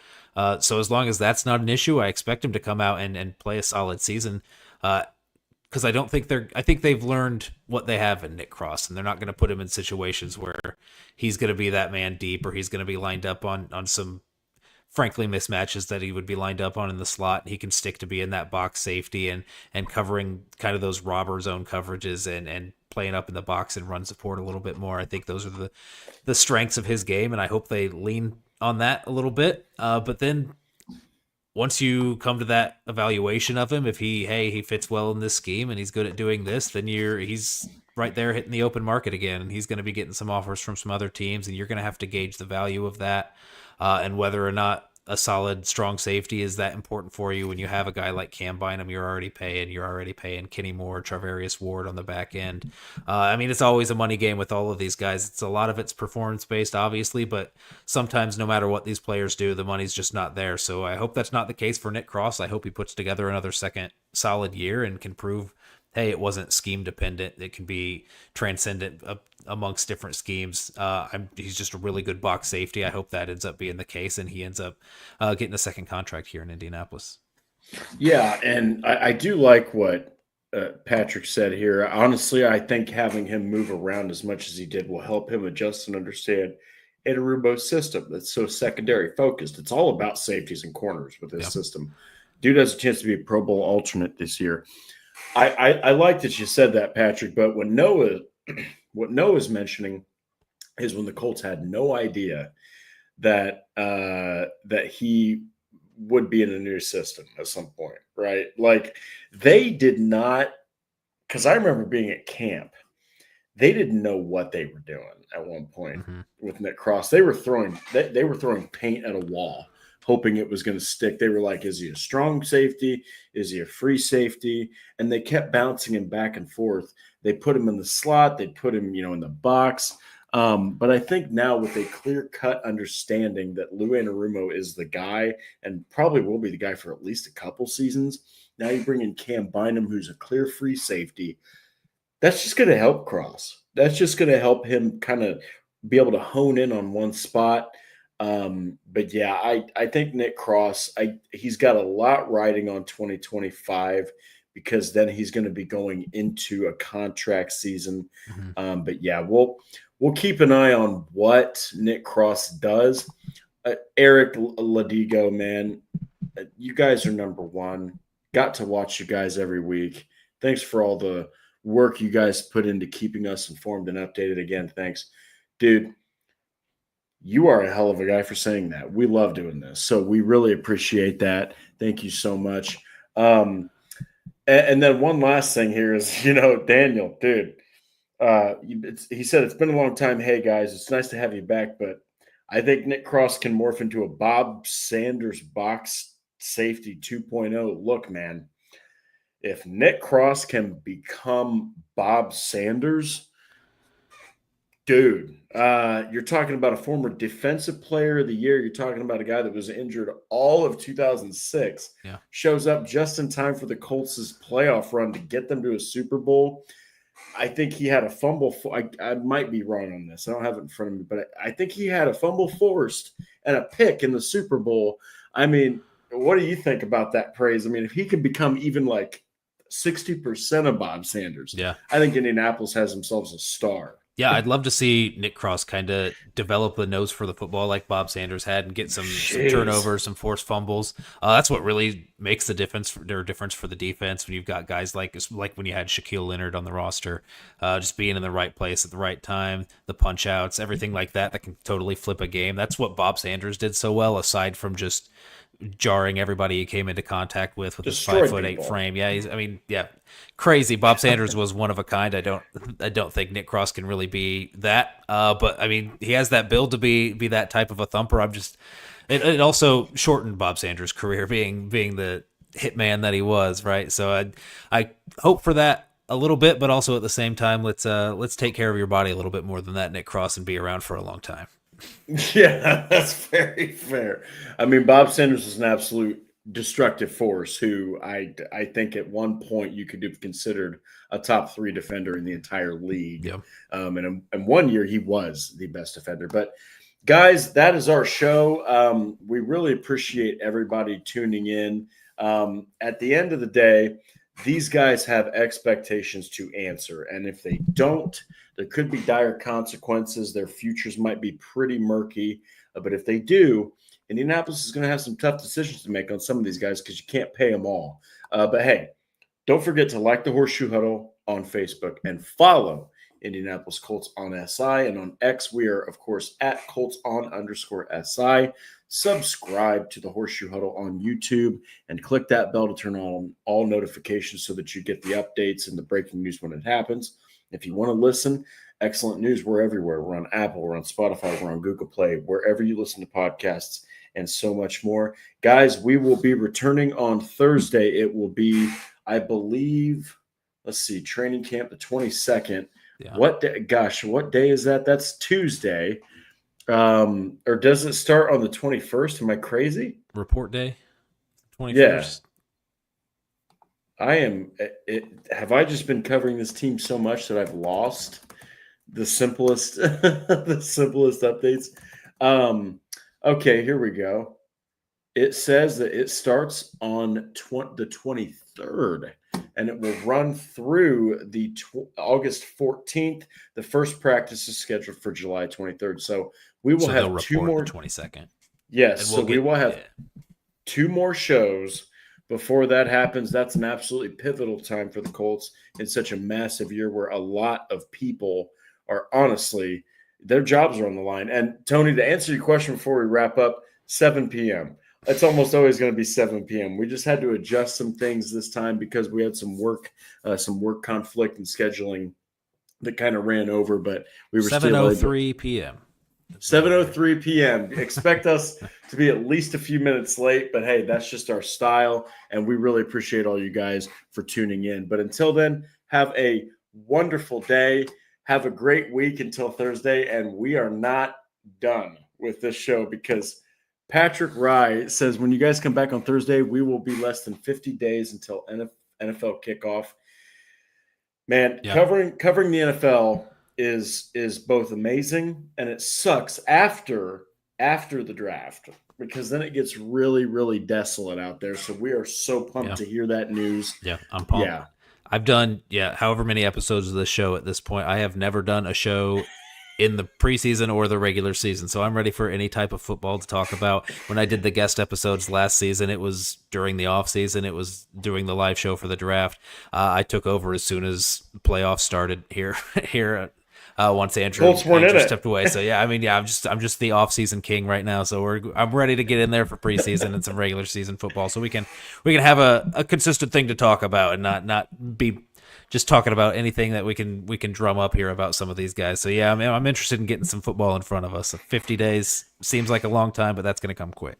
So as long as that's not an issue, I expect him to come out and play a solid season. Because I think they've learned what they have in Nick Cross, and they're not going to put him in situations where he's going to be that man deep or he's going to be lined up on some frankly mismatches that he would be lined up on in the slot. He can stick to being that box safety and covering kind of those robber zone coverages and playing up in the box and run support a little bit more. I think those are the strengths of his game, and I hope they lean on that a little bit. But then once you come to that evaluation of him, if he fits well in this scheme and he's good at doing this, then he's right there hitting the open market again, and he's going to be getting some offers from some other teams, and you're going to have to gauge the value of that and whether or not a solid, strong safety is that important for you when you have a guy like Cam Bynum you're already paying Kenny Moore, Charvarius Ward on the back end. It's always a money game with all of these guys. It's a lot of it's performance-based, obviously, but sometimes no matter what these players do, the money's just not there. So I hope that's not the case for Nick Cross. I hope he puts together another second solid year and can prove, hey, it wasn't scheme dependent. It can be transcendent amongst different schemes. He's just a really good box safety. I hope that ends up being the case, and he ends up getting a second contract here in Indianapolis. Yeah, and I do like what Patrick said here. Honestly, I think having him move around as much as he did will help him adjust and understand Anarumo's system that's so secondary focused. It's all about safeties and corners with this system. Dude has a chance to be a Pro Bowl alternate this year. I like that you said that, Patrick, but what Noah's mentioning is when the Colts had no idea that he would be in a new system at some point, right? Like they did not, because I remember being at camp, they didn't know what they were doing at one point with Nick Cross. They were throwing paint at a wall, hoping it was going to stick. They were like, is he a strong safety? Is he a free safety? And they kept bouncing him back and forth. They put him in the slot. They put him, in the box. But I think now with a clear-cut understanding that Lou Anarumo is the guy and probably will be the guy for at least a couple seasons, now you bring in Cam Bynum, who's a clear free safety. That's just going to help Cross. That's just going to help him kind of be able to hone in on one spot. But yeah, I think Nick Cross, he's got a lot riding on 2025 because then he's going to be going into a contract season. But yeah, we'll keep an eye on what Nick Cross does. Eric Ladigo, man, you guys are number one. Got to watch you guys every week. Thanks for all the work you guys put into keeping us informed and updated. Again, thanks. Dude, you are a hell of a guy for saying that. We love doing this. So we really appreciate that. Thank you so much. And then one last thing here is, Daniel, dude, he said, it's been a long time. Hey, guys, it's nice to have you back, but I think Nick Cross can morph into a Bob Sanders box safety 2.0. Look, man, if Nick Cross can become Bob Sanders, dude, you're talking about a former defensive player of the year. You're talking about a guy that was injured all of 2006. Yeah. Shows up just in time for the Colts' playoff run to get them to a Super Bowl. I think he had a fumble. I might be wrong on this. I don't have it in front of me, but I think he had a fumble forced and a pick in the Super Bowl. I mean, what do you think about that praise? I mean, if he could become even like 60% of Bob Sanders, yeah, I think Indianapolis has themselves a star. Yeah, I'd love to see Nick Cross kind of develop a nose for the football like Bob Sanders had and get some turnovers, some forced fumbles. That's what really makes the difference for the defense when you've got guys like when you had Shaquille Leonard on the roster, just being in the right place at the right time, the punch outs, everything like that can totally flip a game. That's what Bob Sanders did so well, aside from just jarring everybody he came into contact with his 5'8" frame. Yeah, crazy. Bob Sanders was one of a kind. I don't think Nick Cross can really be that. But I mean, he has that build to be that type of a thumper. It also shortened Bob Sanders' career being the hitman that he was, right? So I hope for that a little bit, but also at the same time, let's take care of your body a little bit more than that, Nick Cross, and be around for a long time. Yeah, that's very fair. I mean, Bob Sanders was an absolute destructive force who I think at one point you could have considered a top 3 defender in the entire league. Yep. And in one year, he was the best defender. But guys, that is our show. We really appreciate everybody tuning in. At the end of the day, these guys have expectations to answer. And if they don't, there could be dire consequences. Their futures might be pretty murky. But if they do, Indianapolis is going to have some tough decisions to make on some of these guys because you can't pay them all. But hey, don't forget to like the Horseshoe Huddle on Facebook and follow Indianapolis Colts on SI. And on X, we are, of course, at Colts_SI. Subscribe to the Horseshoe Huddle on YouTube and click that bell to turn on all notifications so that you get the updates and the breaking news when it happens. If you want to listen, excellent news. We're everywhere. We're on Apple, we're on Spotify, we're on Google Play, wherever you listen to podcasts, and so much more. Guys, we will be returning on Thursday. It will be, I believe, training camp the 22nd. Yeah. What day is that? That's Tuesday. Or does it start on the 21st? Am I crazy? Report day, 21st. Yeah. Have I just been covering this team so much that I've lost the simplest updates? Okay, here we go. It says that it starts on the 23rd, and it will run through the August 14th. The first practice is scheduled for July 23rd. So we will have 2 more. The 22nd. Yes, we will have 2 more shows before that happens. That's an absolutely pivotal time for the Colts in such a massive year where a lot of people are honestly, their jobs are on the line. And Tony, to answer your question before we wrap up, 7 p.m. It's almost always going to be 7 p.m. We just had to adjust some things this time because we had some work conflict and scheduling that kind of ran over, but we were 7:03 p.m. 7:03 p.m. Expect us to be at least a few minutes late, but hey, that's just our style, and we really appreciate all you guys for tuning in. But until then, have a wonderful day. Have a great week until Thursday, and we are not done with this show because Patrick Rye says when you guys come back on Thursday, we will be less than 50 days until NFL kickoff. Man, covering the NFL is both amazing and it sucks after the draft because then it gets really, really desolate out there. So we are so pumped to hear that news. Yeah, I'm pumped. Yeah. I've done however many episodes of this show at this point. I have never done a show in the preseason or the regular season. So I'm ready for any type of football to talk about. When I did the guest episodes last season, it was during the off season. It was doing the live show for the draft. I took over as soon as the playoffs started here once Andrew stepped away. So yeah, I mean, yeah, I'm just the off season king right now. So I'm ready to get in there for preseason and some regular season football, so we can have a consistent thing to talk about and not be just talking about anything that we can drum up here about some of these guys. So yeah, I'm interested in getting some football in front of us. 50 days seems like a long time, but that's going to come quick.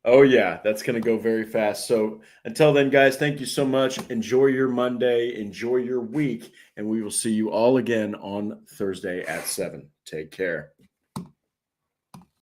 Oh yeah, that's going to go very fast. So until then, guys, thank you so much. Enjoy your Monday, enjoy your week, and we will see you all again on Thursday at 7. Take care.